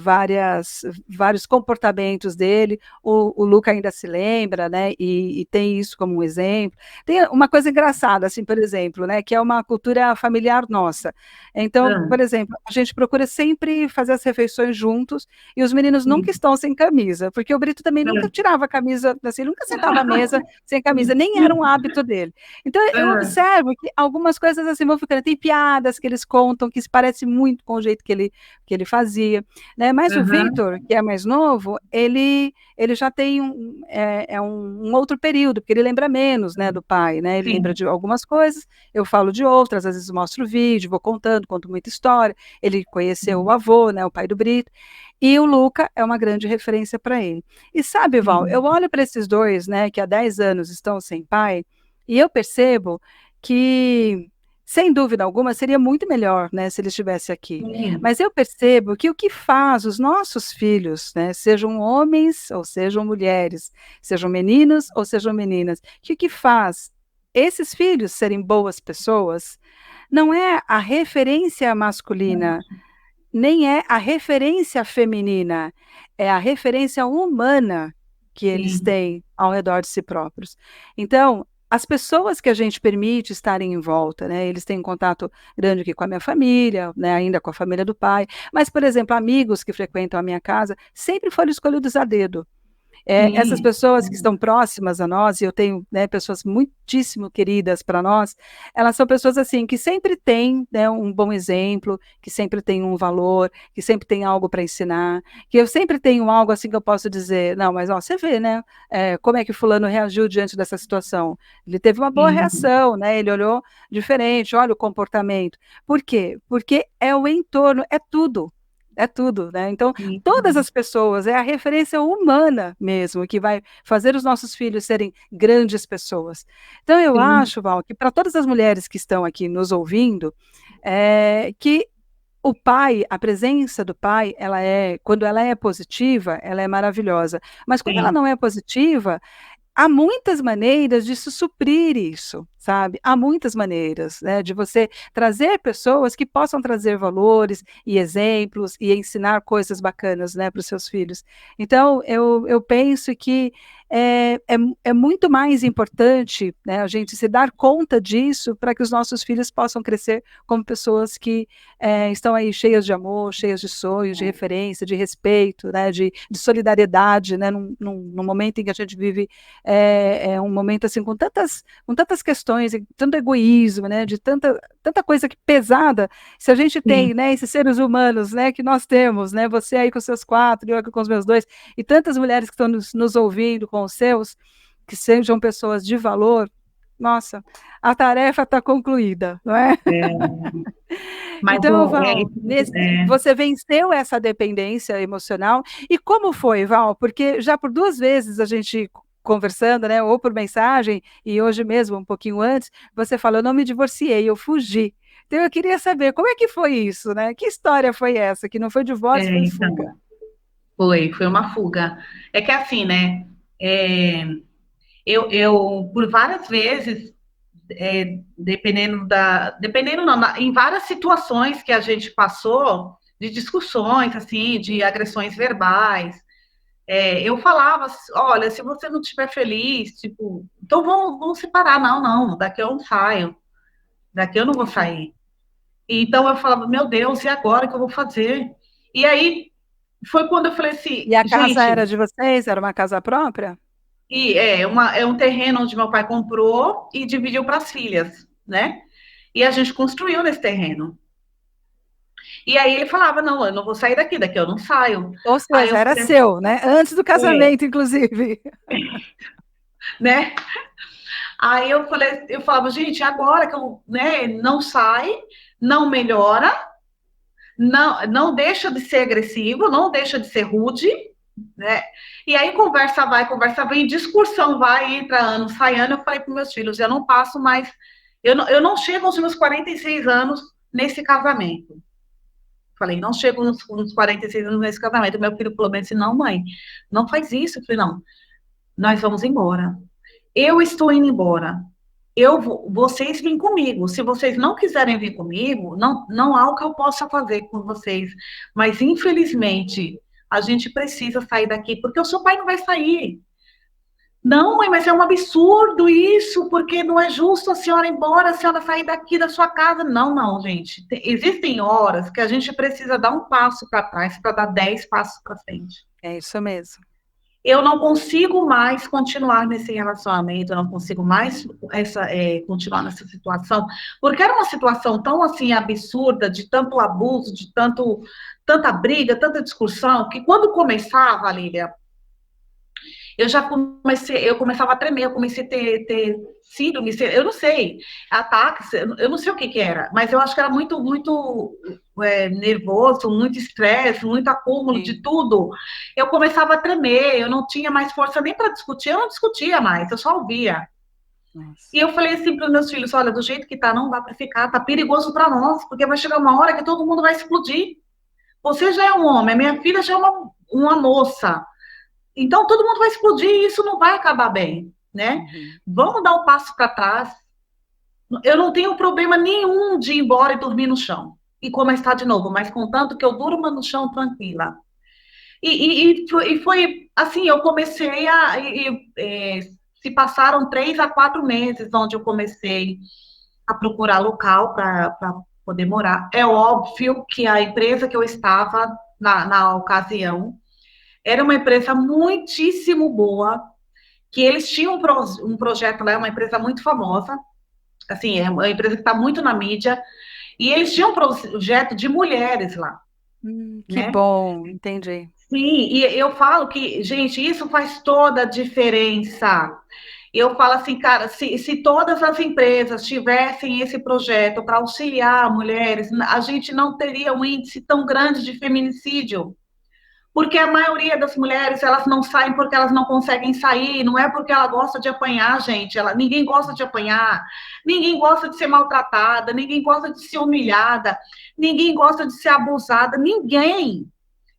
vários comportamentos dele. O Luca ainda se lembra, né? E tem isso como um exemplo. Tem uma coisa engraçada, assim, por exemplo, né? Que é uma cultura familiar nossa. Então, Ah, por exemplo, a gente procura sempre fazer as refeições juntos e os meninos nunca sim. estão sem camisa, porque o Brito também nunca Ah, tirava a camisa, assim, nunca sentava à mesa sem camisa, nem era um hábito dele. Então, eu ah, observo que algumas coisas assim vão ficando. Tem piadas que eles contam que se parece muito com o jeito que ele fazia, né? Mas o aham, Victor, que é mais novo, ele já tem um outro período, porque ele lembra menos, né, do pai, né? Ele lembra sim. de algumas coisas, eu falo de outras, às vezes mostro vídeo, vou contando, conto muita história. Ele conheceu o avô, né, o pai do Brito, e o Luca é uma grande referência para ele. E sabe, Val, Sim. eu olho para esses dois, né, que há 10 anos estão sem pai, e eu percebo que, sem dúvida alguma, seria muito melhor, né, se ele estivesse aqui. Sim. Mas eu percebo que o que faz os nossos filhos, né, sejam homens ou sejam mulheres, sejam meninos ou sejam meninas, que o que faz esses filhos serem boas pessoas não é a referência masculina, nem é a referência feminina, é a referência humana que eles Sim. têm ao redor de si próprios. Então, as pessoas que a gente permite estarem em volta, né, eles têm um contato grande aqui com a minha família, né, ainda com a família do pai, mas, por exemplo, amigos que frequentam a minha casa sempre foram escolhidos a dedo. Essas Sim. pessoas que estão próximas a nós, e eu tenho, né, pessoas muitíssimo queridas para nós, elas são pessoas assim que sempre têm, né, um bom exemplo, que sempre têm um valor, que sempre têm algo para ensinar, que eu sempre tenho algo assim que eu posso dizer, não, mas ó, você vê, né, como é que fulano reagiu diante dessa situação. Ele teve uma boa Sim. reação, né, ele olhou diferente, olha o comportamento. Por quê? Porque é o entorno, é tudo, né? Então, todas Sim. as pessoas, é a referência humana mesmo, que vai fazer os nossos filhos serem grandes pessoas. Então, eu Sim. acho, Val, que para todas as mulheres que estão aqui nos ouvindo, que o pai, a presença do pai, quando ela é positiva, ela é maravilhosa. Mas quando ela Sim. não é positiva, há muitas maneiras de se suprir isso, sabe? Há muitas maneiras, né, de você trazer pessoas que possam trazer valores e exemplos e ensinar coisas bacanas, né, para os seus filhos. Então, eu penso que é muito mais importante, né, a gente se dar conta disso para que os nossos filhos possam crescer como pessoas que estão aí cheias de amor, cheias de sonhos, de referência, de respeito, né, de solidariedade, né, num momento em que a gente vive um momento assim com tantas questões, tanto egoísmo, né, de tanta coisa que pesada. Se a gente tem, Sim. né, esses seres humanos, né, que nós temos, né, você aí com seus 4, eu aqui com os meus 2, e tantas mulheres que estão nos ouvindo com os seus, que sejam pessoas de valor, nossa, a tarefa está concluída, não é? É, mas Então, Val, você venceu essa dependência emocional. E como foi, Val? Porque já por 2 vezes a gente conversando, né, ou por mensagem, e hoje mesmo, um pouquinho antes, você falou, eu não me divorciei, eu fugi. Então, eu queria saber, como é que foi isso, né? Que história foi essa? Que não foi divórcio, foi fuga. então, foi uma fuga. É que assim, né? é, eu por várias vezes, dependendo não, em várias situações que a gente passou, de discussões, assim, de agressões verbais, eu falava, olha, se você não estiver feliz, tipo, então vamos separar. Não, não, daqui eu não saio, daqui eu não vou sair. Então eu falava, meu Deus, e agora o que eu vou fazer? E aí foi quando eu falei assim, E a casa gente, era de vocês? Era uma casa própria? é um terreno onde meu pai comprou e dividiu para as filhas, né? E a gente construiu nesse terreno. E aí ele falava, não, eu não vou sair daqui, daqui eu não saio. Ou Aí seja, eu era falei, seu, né? Antes do casamento, inclusive. né? Aí eu falava, gente, agora que eu, né, não sai, não melhora, não deixa de ser agressivo, não deixa de ser rude, né? E aí conversa vem, discussão vai, entra ano, sai ano. Eu falei para meus filhos, eu não passo mais, eu não chego aos meus 46 anos nesse casamento. Falei, não chego nos 46 anos nesse casamento. Meu filho falou bem assim, não, mãe, não faz isso. Eu falei, não, nós vamos embora. Eu estou indo embora. Vocês vêm comigo. Se vocês não quiserem vir comigo, não há o que eu possa fazer com vocês. Mas, infelizmente, a gente precisa sair daqui, porque o seu pai não vai sair. Não, mãe, mas é um absurdo isso, porque não é justo a senhora ir embora, a senhora sair daqui da sua casa. Não, não, gente. Existem horas que a gente precisa dar um passo para trás para dar 10 passos para frente. É isso mesmo. Eu não consigo mais continuar nesse relacionamento, eu não consigo mais continuar nessa situação, porque era uma situação tão assim absurda, de tanto abuso, de tanta briga, tanta discussão, que quando começava, Lília, eu começava a tremer, eu comecei a ter síndrome, eu não sei, ataques, eu não sei o que era, mas eu acho que era muito nervoso, muito estresse, muito acúmulo de tudo. Eu começava a tremer, eu não tinha mais força nem para discutir, eu não discutia mais, eu só ouvia. Nossa. E eu falei assim para os meus filhos, olha, do jeito que tá, não dá para ficar, tá perigoso para nós, porque vai chegar uma hora que todo mundo vai explodir. Você já é um homem, a minha filha já é uma moça. Então, todo mundo vai explodir e isso não vai acabar bem, né? Uhum. Vamos dar um passo para trás. Eu não tenho problema nenhum de ir embora e dormir no chão e começar de novo, mas contanto que eu durma no chão tranquila. E foi assim, eu comecei se passaram 3 a 4 meses onde eu comecei a procurar local para poder morar. É óbvio que a empresa que eu estava na ocasião era uma empresa muitíssimo boa, que eles tinham um projeto lá, é uma empresa muito famosa, assim, é uma empresa que está muito na mídia, e eles tinham um projeto de mulheres lá, Que né? bom, entendi. Sim, e eu falo que, gente, isso faz toda a diferença. Eu falo assim, cara, se todas as empresas tivessem esse projeto para auxiliar mulheres, a gente não teria um índice tão grande de feminicídio. Porque a maioria das mulheres, elas não saem porque elas não conseguem sair, não é porque ela gosta de apanhar, gente. Ninguém gosta de apanhar, ninguém gosta de ser maltratada, ninguém gosta de ser humilhada, ninguém gosta de ser abusada, ninguém.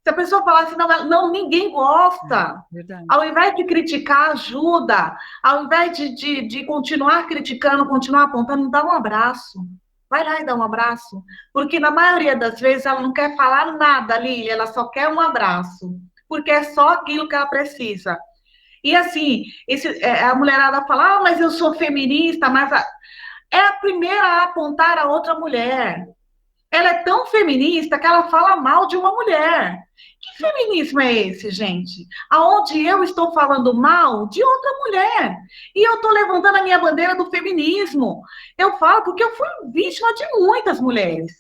Se a pessoa falar assim, não, não, ninguém gosta. Verdade. Ao invés de criticar, ajuda. Ao invés de continuar criticando, continuar apontando, dá um abraço. Vai lá e dá um abraço. Porque na maioria das vezes ela não quer falar nada, Lília, ela só quer um abraço. Porque é só aquilo que ela precisa. E assim, a mulherada fala, mas eu sou feminista, mas é a primeira a apontar a outra mulher. Ela é tão feminista que ela fala mal de uma mulher. Que feminismo é esse, gente? Aonde eu estou falando mal de outra mulher. E eu estou levantando a minha bandeira do feminismo. Eu falo porque eu fui vítima de muitas mulheres.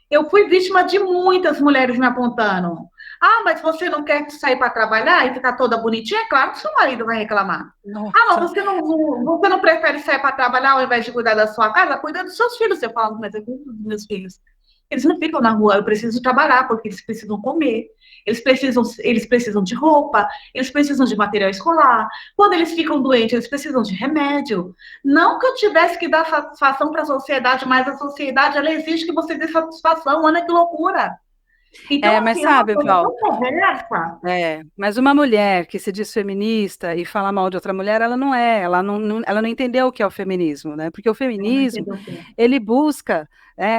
Eu fui vítima de muitas mulheres me apontando. Ah, mas você não quer sair para trabalhar e ficar toda bonitinha? É claro que seu marido vai reclamar. Ah, mas Nossa. você não prefere sair para trabalhar ao invés de cuidar da sua casa? Cuida dos seus filhos. Você fala, mas eu cuido dos meus filhos. Eles não ficam na rua, eu preciso trabalhar, porque eles precisam comer, eles precisam de roupa, eles precisam de material escolar. Quando eles ficam doentes, eles precisam de remédio. Não que eu tivesse que dar satisfação para a sociedade, mas a sociedade, ela exige que você dê satisfação. Olha que loucura. Então, Mas assim, é uma sabe, coisa Val, tão perversa. mas uma mulher que se diz feminista e fala mal de outra mulher, ela não é, ela não entendeu o que é o feminismo, né? Porque o Eu não feminismo, entendo o que é. ele busca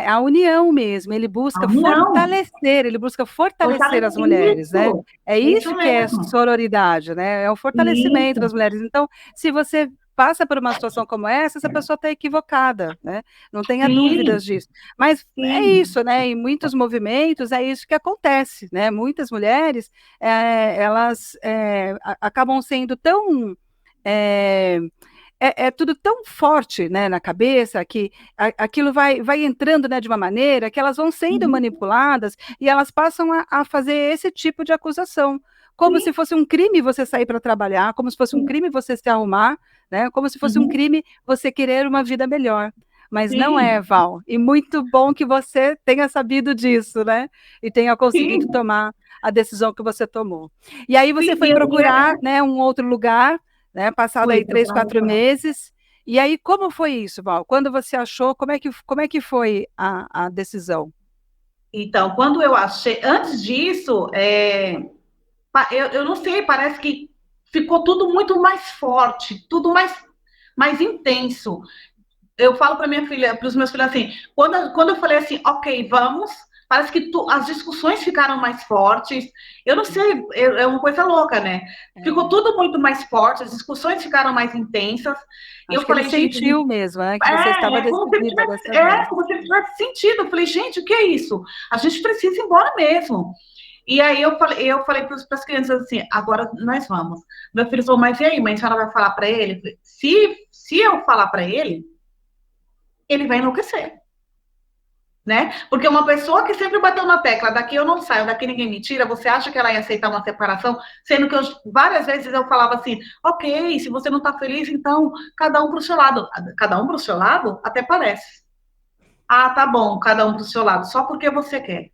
a união mesmo, A união, ele busca fortalecer as mulheres, né? isso, É isso isso que é mesmo. sororidade, né? É o fortalecimento Isso, das mulheres. Então, se você passa por uma situação como essa pessoa está equivocada, né? Não tenha sim, dúvidas disso. Mas é sim, isso, né? Em muitos movimentos é isso que acontece, né? Muitas mulheres elas acabam sendo tão é, tudo tão forte, né, na cabeça que aquilo vai entrando, né, de uma maneira que elas vão sendo uhum, manipuladas e elas passam a fazer esse tipo de acusação, como se sim, fosse um crime você sair para trabalhar, como se fosse um sim, crime você se arrumar, né, como se fosse um uhum, crime você querer uma vida melhor. Mas não é, sim, Val. E muito bom que você tenha sabido disso, né? E tenha conseguido sim. tomar a decisão que você tomou. E aí você Sim, foi procurar, né, um outro lugar, né? Passado foi aí para 3, 4 meses. E aí, como foi isso, Val? Quando você achou, como é que foi a decisão? Então, quando eu achei, antes disso, eu não sei, parece que ficou tudo muito mais forte, tudo mais intenso. Eu falo para minha filha, para os meus filhos assim, quando eu falei assim, ok, vamos, parece que as discussões ficaram mais fortes. Eu não sei, é uma coisa louca, né? Ficou É, tudo muito mais forte, as discussões ficaram mais intensas. E acho eu que ele falei, gente, a gente sentiu mesmo, né, que você estava É, como se decidida tivesse, dessa vez. como se tivesse sentido. Eu falei, gente, o que é isso? A gente precisa ir embora mesmo. E aí eu falei para as crianças assim, agora nós vamos. Meu filho falou, mas e aí, mãe, a senhora vai falar para ele? Eu falei, se eu falar para ele vai enlouquecer, né? Porque uma pessoa que sempre bateu na tecla, daqui eu não saio, daqui ninguém me tira, você acha que ela ia aceitar uma separação? Sendo que várias vezes eu falava assim, ok, se você não está feliz, então cada um para o seu lado. Cada um para o seu lado? Até parece. Ah, tá bom, cada um do seu lado, só porque você quer.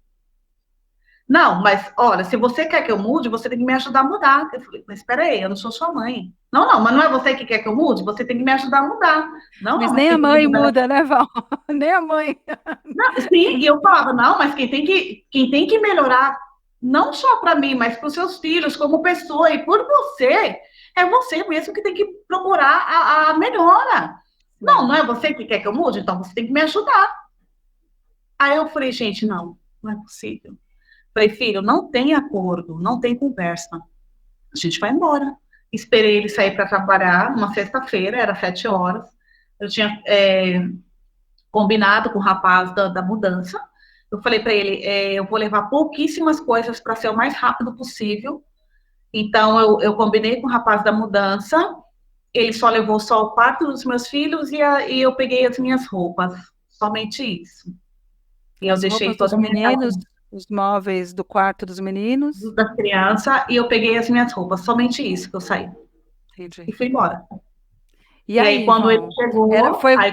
Não, mas olha, se você quer que eu mude, você tem que me ajudar a mudar. Eu falei, mas espera aí, eu não sou sua mãe. Não, não, mas não é você que quer que eu mude? Você tem que me ajudar a mudar. Não, Mas não, mas nem a quem tem que mãe mudar. muda, né, Val? Nem a mãe. Não, sim, e eu falava, não, mas quem tem que melhorar, não só para mim, mas para os seus filhos, como pessoa, e por você, é você mesmo que tem que procurar a melhora. Não, Sim. não é você que quer que eu mude, então você tem que me ajudar. Aí eu falei, gente, não é possível. Falei, filho, não tem acordo, não tem conversa. A gente vai embora. Esperei ele sair para trabalhar, uma sexta-feira, era 7 horas. Eu tinha combinado com o rapaz da mudança. Eu falei para ele, eu vou levar pouquíssimas coisas para ser o mais rápido possível. Então, eu combinei com o rapaz da mudança. Ele só levou só o quarto dos meus filhos e eu peguei as minhas roupas. Somente isso. E eu As deixei roupas dos toda a minha casa meninos, os móveis do quarto dos meninos. da criança e eu peguei as minhas roupas. Somente isso que eu saí. E Entendi. fui embora. E E aí, aí, quando ele Val? chegou, aí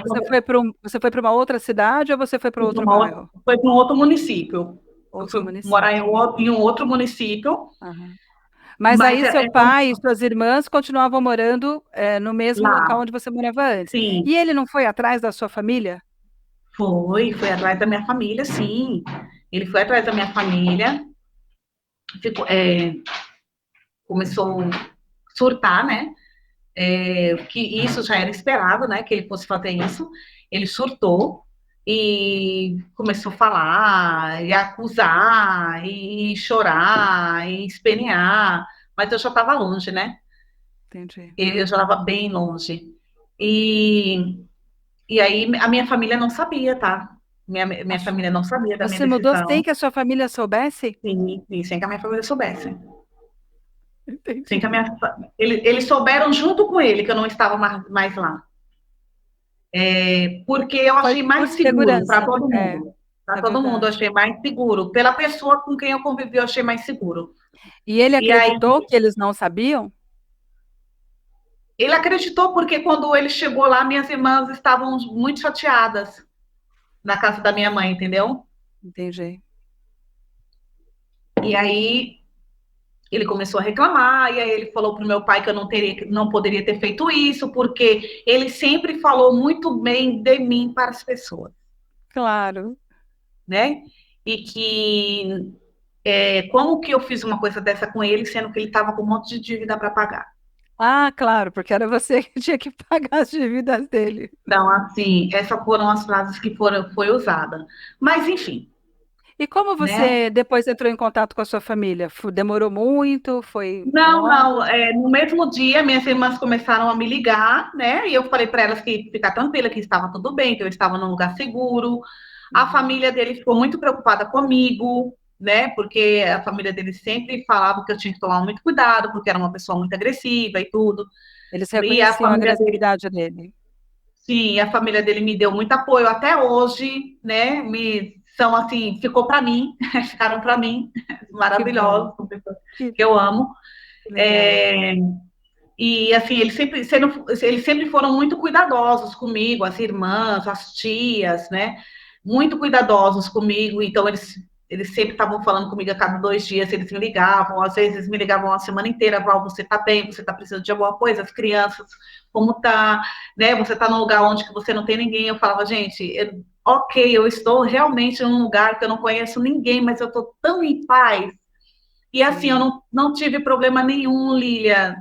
Você foi para uma outra cidade ou você foi para fui para outro bairro? foi para um outro município. Eu Outro fui morar município. em um outro município, Aham. Mas mas aí seu pai e suas irmãs continuavam morando no mesmo local lá, onde você morava antes. sim, E ele não foi atrás da sua família? foi atrás da minha família, sim. Ele foi atrás da minha família. começou a surtar, né? Que isso já era esperado, né? Que ele fosse fazer isso. Ele surtou e começou a falar, e acusar, e chorar, e espernear. Mas eu já estava longe, né? Entendi. Eu já estava bem longe. E, e aí a minha família não sabia, tá? Minha família não sabia da minha Você mudou sem decisão. que a sua família soubesse? Sim, e sem que a minha família soubesse. Sem que Entendi. eles souberam junto com ele que eu não estava mais lá. Porque eu Foi achei por mais seguro para segurança. todo É, mundo. Para é todo mundo, eu verdade. achei mais seguro. Pela pessoa com quem eu convivi, eu achei mais seguro. E ele E aí, acreditou que eles não sabiam? ele acreditou porque quando ele chegou lá, minhas irmãs estavam muito chateadas na casa da minha mãe, entendeu? Entendi. E aí, ele começou a reclamar, e aí ele falou para o meu pai que eu não poderia ter feito isso, porque ele sempre falou muito bem de mim para as pessoas, Claro. né? E que como que eu fiz uma coisa dessa com ele, sendo que ele estava com um monte de dívida para pagar. Ah, claro, porque era você que tinha que pagar as dívidas dele. Então, assim, essas foram as frases que foi usada. Mas, enfim, E como né? você depois entrou em contato com a sua família? Demorou muito? Foi Não, logo? não. No mesmo dia, minhas irmãs começaram a me ligar, né? E eu falei para elas que ficar tranquila, que estava tudo bem, que eu estava num lugar seguro. A Uhum. família dele ficou muito preocupada comigo, né? Porque a família dele sempre falava que eu tinha que tomar muito cuidado, porque era uma pessoa muito agressiva e tudo. Eles E a reconheciam a família dele, agressividade dele. sim, a família dele me deu muito apoio até hoje, né? São assim, ficou para mim, ficaram para mim, Que bom, maravilhosos, são pessoas que, que eu amo. que legal. É, E assim, eles sempre foram muito cuidadosos comigo, as irmãs, as tias, né? Muito cuidadosos comigo. Então, eles sempre estavam falando comigo a cada 2 dias, eles me ligavam, às vezes me ligavam a semana inteira, Val, você tá bem, você tá precisando de alguma coisa, as crianças, como tá, né? Você tá num lugar onde que você não tem ninguém. Eu falava, gente, ok, eu estou realmente num lugar que eu não conheço ninguém, mas eu tô tão em paz. E assim, eu Sim. não tive problema nenhum, Lilian.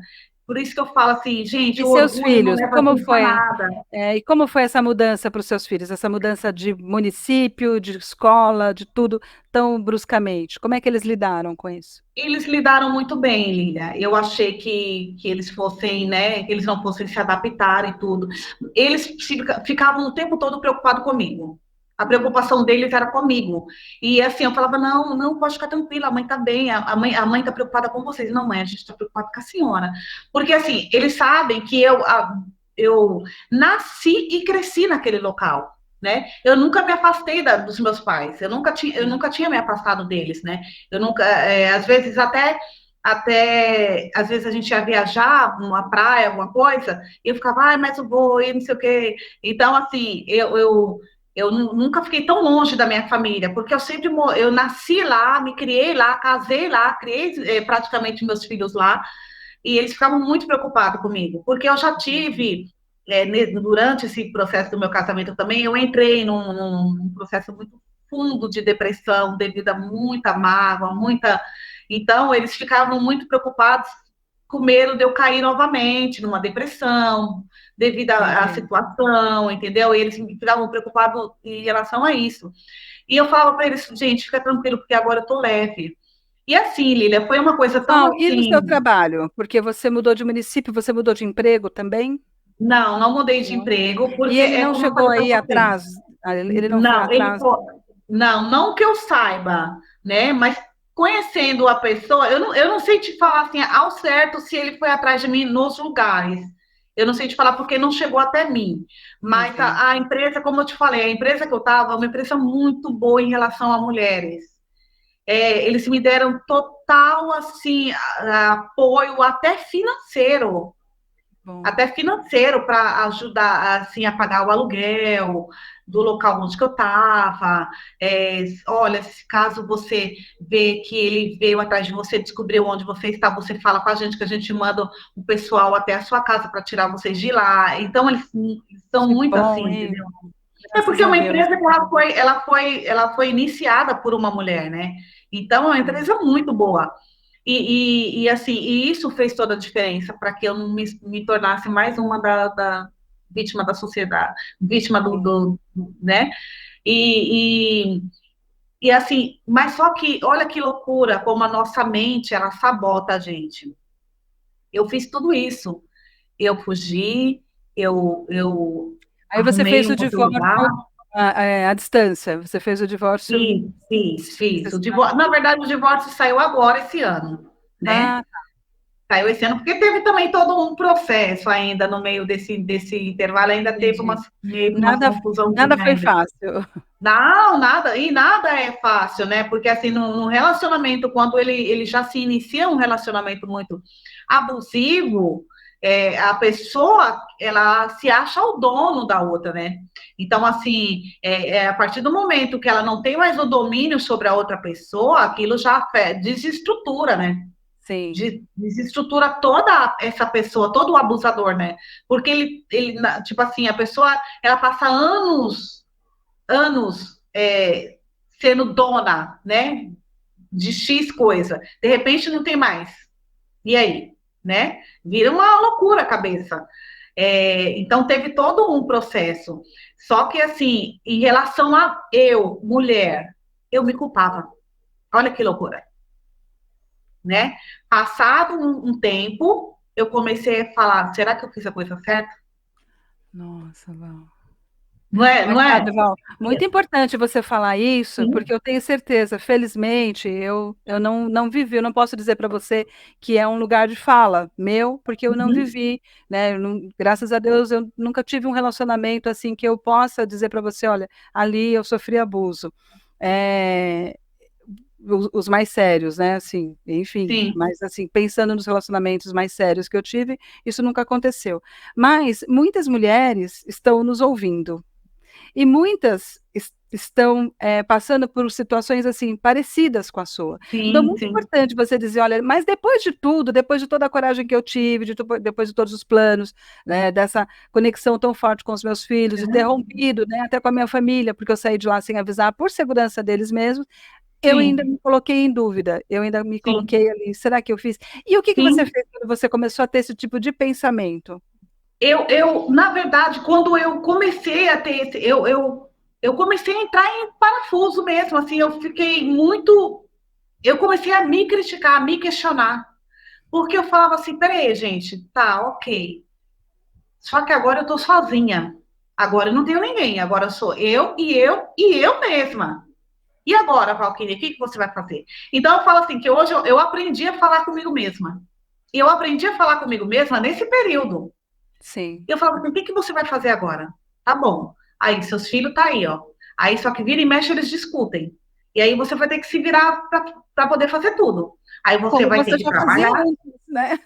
Por isso que eu falo assim, gente, E o seus orgulho não filhos, leva a como gente a foi? nada. E como foi essa mudança para os seus filhos? Essa mudança de município, de escola, de tudo, tão bruscamente? Como é que eles lidaram com isso? Eles lidaram muito bem, Lilia. Eu achei que eles fossem, né, que eles não fossem se adaptar e tudo. Eles ficavam o tempo todo preocupados comigo. A preocupação deles era comigo. E assim, eu falava, não, não, pode ficar tranquila, a mãe tá bem, a mãe tá preocupada com vocês. Não, mãe, a gente tá preocupada com a senhora. Porque assim, eles sabem que eu nasci e cresci naquele local. Né? Eu nunca me afastei dos meus pais, eu nunca tinha me afastado deles, né? Eu nunca, às vezes às vezes a gente ia viajar numa praia, alguma coisa, e eu ficava, ai, mas eu vou, e não sei o quê. Então, assim, eu nunca fiquei tão longe da minha família, porque eu nasci lá, me criei lá, casei lá, criei praticamente meus filhos lá, e eles ficavam muito preocupados comigo, porque eu já Entendi. tive, durante esse processo do meu casamento também, eu entrei num processo muito fundo de depressão, devido a muita mágoa, muita. Então, eles ficavam muito preocupados com medo de eu cair novamente numa depressão, devido à Entendi. situação, entendeu? E eles ficavam preocupados em relação a isso. E eu falava para eles, gente, fica tranquilo, porque agora eu tô leve. E assim, Lília, foi uma coisa tão Bom, e no seu assim. trabalho? Porque você mudou de município, você mudou de emprego também? Não, não mudei de Não. emprego, E porque ele é não como eu chegou falei para aí você. atrás? Ele não foi Não, atrás? não, não que eu saiba, né? Mas conhecendo a pessoa, eu não sei te falar assim ao certo se ele foi atrás de mim nos lugares. Eu não sei te falar porque não chegou até mim. Mas Entendi. a empresa, como eu te falei, a empresa que eu estava é uma empresa muito boa em relação a mulheres. Eles me deram total assim apoio até financeiro, Bom, para ajudar assim a pagar o aluguel do local onde que eu estava. Olha, se caso você vê que ele veio atrás de você, descobriu onde você está, você fala com a gente que a gente manda o pessoal até a sua casa para tirar vocês de lá. Então eles são que muito bom, assim, hein? entendeu? É Graças porque é a uma Deus. empresa que ela foi iniciada por uma mulher, né? Então, é uma empresa muito boa. Assim, e isso fez toda a diferença para que eu não me tornasse mais uma da vítima da sociedade, vítima né? E, e, e assim, mas só que, olha que loucura, como a nossa mente, ela sabota a gente. Eu fiz tudo isso. Eu fugi, eu Aí você arrumei fez um o outro lugar. divórcio à distância, você fez o divórcio. Fiz. Na verdade, o divórcio saiu agora, esse ano, né? Ah, Saiu esse ano, porque teve também todo um processo ainda no meio desse intervalo, ainda teve entendi. meio que uma Nada, nada confusãozinha foi ainda. fácil. Não, nada, e nada é fácil, né? Porque assim, no relacionamento, quando ele já se inicia um relacionamento muito abusivo, a pessoa, ela se acha o dono da outra, né? Então, assim, a partir do momento que ela não tem mais o domínio sobre a outra pessoa, aquilo já desestrutura, né? Sim. Desestrutura toda essa pessoa, todo o abusador, né? Porque tipo assim, a pessoa, ela passa anos sendo dona, né, de X coisa. De repente não tem mais. E aí, né? Vira uma loucura a cabeça. Então teve todo um processo. Só que assim, em relação a eu, mulher, eu me culpava. Olha que loucura, né? Passado um tempo, eu comecei a falar: será que eu fiz a coisa certa? Nossa, Val. Não é? Mas Não é? sabe, Val, muito importante você falar isso, Sim. porque eu tenho certeza, felizmente, eu não vivi, eu não posso dizer para você que é um lugar de fala meu, porque eu não Uhum. vivi, né? Graças a Deus, eu nunca tive um relacionamento assim que eu possa dizer para você, olha, ali eu sofri abuso. É, os mais sérios, né? Assim, enfim, Sim. mas assim, pensando nos relacionamentos mais sérios que eu tive, isso nunca aconteceu. Mas muitas mulheres estão nos ouvindo. E muitas estão passando por situações assim parecidas com a sua. Então, é Sim, muito sim. importante você dizer, olha, mas depois de tudo, depois de toda a coragem que eu tive, depois de todos os planos, né, dessa conexão tão forte com os meus filhos, de ter Uhum. rompido, né, até com a minha família, porque eu saí de lá sem avisar, por segurança deles mesmos, eu ainda Sim, me coloquei em dúvida, eu ainda me sim, coloquei ali, será que eu fiz? E o que que você sim. fez quando você começou a ter esse tipo de pensamento? Na verdade, quando eu comecei a ter eu comecei a entrar em parafuso mesmo, assim, eu fiquei muito, eu comecei a me criticar, a me questionar, porque eu falava assim, peraí, gente, tá, ok, só que agora eu tô sozinha, agora eu não tenho ninguém, agora sou eu mesma. E agora, Valquíria, o que que você vai fazer? Então, eu falo assim, que hoje eu aprendi a falar comigo mesma. E eu aprendi a falar comigo mesma nesse período. Sim. E eu falava assim, o que que você vai fazer agora? Tá bom. Aí, seus filhos tá aí, ó. Aí, só que vira e mexe, eles discutem. E aí, você vai ter que se virar para poder fazer tudo. Aí, você Como vai ter você que já fazia trabalhar. antes, né?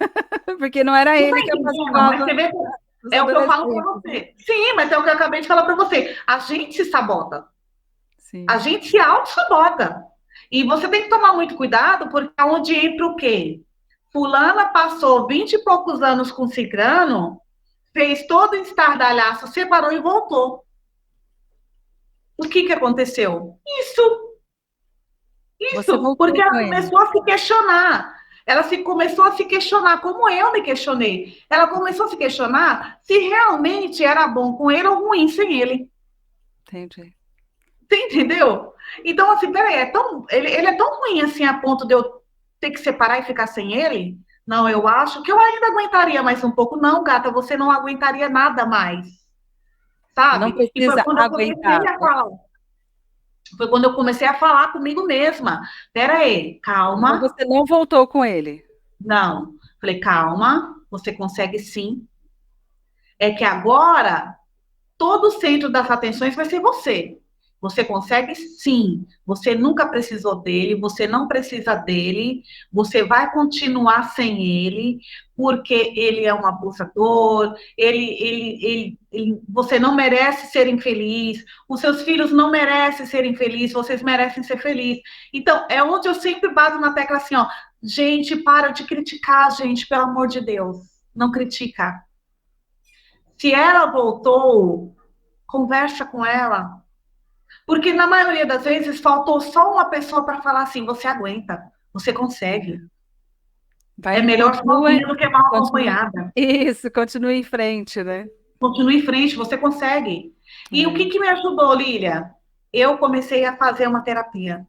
Porque não era Você tá ele que entendendo? Mas apaziguava você vê, os é o que eu falo para adolescentes, né? você. Sim, mas é o que eu acabei de falar para você. A gente se sabota. A Sim. gente se auto-sabota. E você tem que tomar muito cuidado, porque aonde entra o quê? Fulana passou 20 e poucos anos com cicrano, fez todo o estardalhaço, separou e voltou. O que que aconteceu? Você Isso, voltou porque ela com ele. começou a se questionar. Começou a se questionar, como eu me questionei. Ela começou a se questionar se realmente era bom com ele ou ruim sem ele. Entendi. Você entendeu? Então, assim, peraí, ele é tão ruim assim a ponto de eu ter que separar e ficar sem ele? Não, eu acho que eu ainda aguentaria mais um pouco. Não, gata, você não aguentaria nada mais, Não sabe? E precisa aguentar, né? foi quando eu comecei a falar comigo mesma. Peraí, Então calma. você não voltou com ele. Não. Falei, calma, você consegue sim. É que agora todo o centro das atenções vai ser você. Você consegue sim. Você nunca precisou dele, você não precisa dele, você vai continuar sem ele, porque ele é um abusador, você não merece ser infeliz, os seus filhos não merecem ser infelizes, vocês merecem ser felizes. Então, é onde eu sempre bato na tecla assim, ó, gente, para de criticar, gente, pelo amor de Deus. Não critica. Se ela voltou, conversa com ela, Porque na maioria das vezes faltou só uma pessoa para falar assim, você aguenta, você consegue. É Vai, melhor continue, sozinha do que mal continue. acompanhada. Isso, continue em frente, né? Continue em frente, você consegue. E o que É. que me ajudou, Lília? Eu comecei a fazer uma terapia.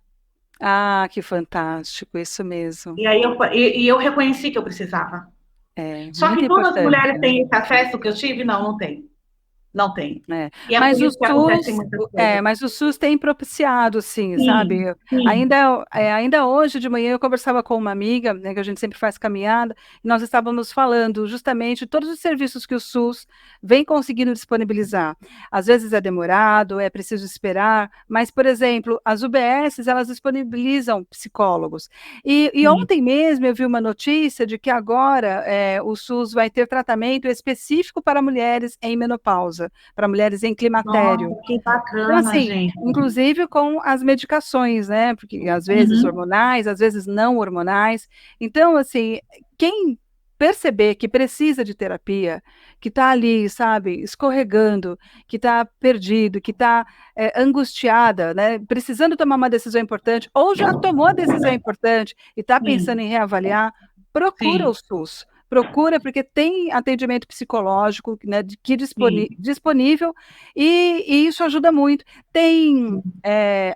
Ah, que fantástico, isso mesmo. E eu reconheci que eu precisava. É Só muito que todas as importante, mulheres né? têm esse acesso que eu tive? Não, não tem. Não tem. É. E é Mas por o isso que acontecem SUS, muitas coisas. mas o SUS tem propiciado, sim, sabe? Sim, sim, Ainda hoje de manhã eu conversava com uma amiga, né, que a gente sempre faz caminhada, e nós estávamos falando justamente de todos os serviços que o SUS vem conseguindo disponibilizar. Às vezes é demorado, é preciso esperar, mas, por exemplo, as UBSs, elas disponibilizam psicólogos. E sim. ontem mesmo eu vi uma notícia de que agora o SUS vai ter tratamento específico para mulheres em menopausa para mulheres em climatério. Nossa, que Então, bacana, assim, gente. inclusive com as medicações, né? Porque às vezes Uhum, hormonais, às vezes não hormonais. Então, assim, quem perceber que precisa de terapia, que está ali, sabe, escorregando, que está perdido, que está angustiada, né? Precisando tomar uma decisão importante, ou já tomou a decisão importante e está pensando sim, em reavaliar, procura o sim, SUS. Procura, porque tem atendimento psicológico, né, sim. disponível, e isso ajuda muito. Tem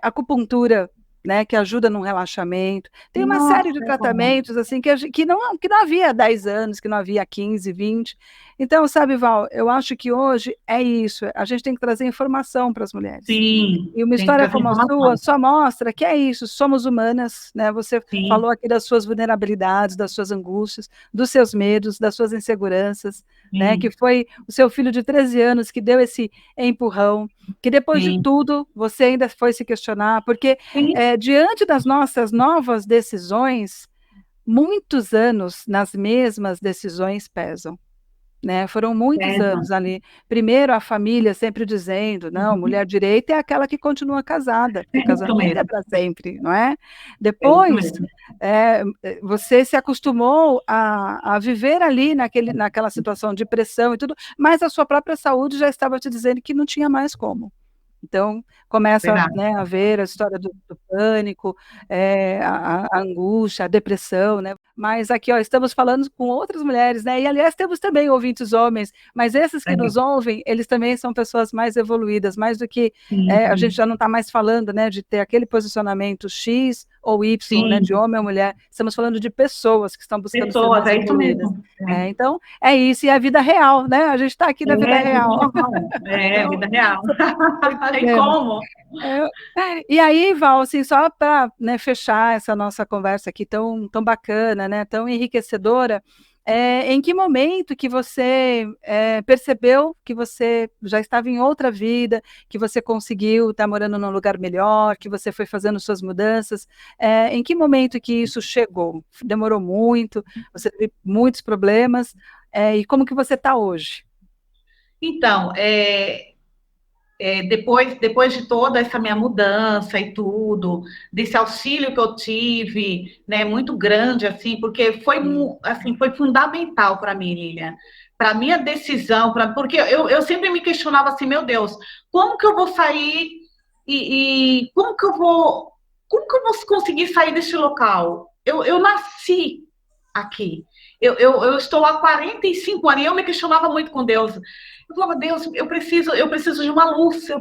acupuntura, né, que ajuda no relaxamento. Tem uma série de Nossa, é bom. tratamentos assim que não havia há 10 anos, que não havia há 15, 20. Então, sabe, Val, eu acho que hoje é isso. A gente tem que trazer informação para as mulheres. Sim, E uma tem que história trazer como a sua informação. só mostra que é isso, somos humanas, né? Você Sim, falou aqui das suas vulnerabilidades, das suas angústias, dos seus medos, das suas inseguranças, né? Que sim, foi o seu filho de 13 anos que deu esse empurrão, que depois de sim, tudo você ainda foi se questionar, porque sim, diante das nossas novas decisões, muitos anos nas mesmas decisões pesam, né? Foram muitos pesa. anos ali. Primeiro, a família sempre dizendo, não, mulher direita é aquela que continua casada, porque É o isso casamento é mesmo, para sempre, não é? é isso Depois, mesmo. você se acostumou a viver ali naquela situação de pressão e tudo, mas a sua própria saúde já estava te dizendo que não tinha mais como. Então, começa, Verdade. né, a ver a história do pânico, a angústia, a depressão, né. Mas aqui, ó, estamos falando com outras mulheres, né, e aliás temos também ouvintes homens, mas esses que É, nos ouvem, eles também são pessoas mais evoluídas, mais do que, a gente sim, já não está mais falando, né, de ter aquele posicionamento X ou Y, né, de sim. homem ou mulher, estamos falando de pessoas que estão buscando ser Pessoas, mais é isso evoluídas. mesmo. Então, é isso, e a vida real, né, a gente está aqui na vida Vida real. real. É, Então, vida real. tô E entendendo. como? É, e aí, Val, assim, só para, né, fechar essa nossa conversa aqui tão bacana, né, tão enriquecedora, em que momento que você percebeu que você já estava em outra vida, que você conseguiu estar morando num lugar melhor, que você foi fazendo suas mudanças, em que momento que isso chegou? Demorou muito? Você teve muitos problemas? E como que você está hoje? Então, depois de toda essa minha mudança e tudo, desse auxílio que eu tive, né, muito grande, assim, porque foi, Sim, assim, foi fundamental para mim, Lilian, para minha decisão, porque eu sempre me questionava assim, meu Deus, como que eu vou sair como que eu vou conseguir sair desse local? Eu nasci aqui. Eu estou há 45 anos e eu me questionava muito com Deus. Eu falava, Deus, eu preciso de uma luz, eu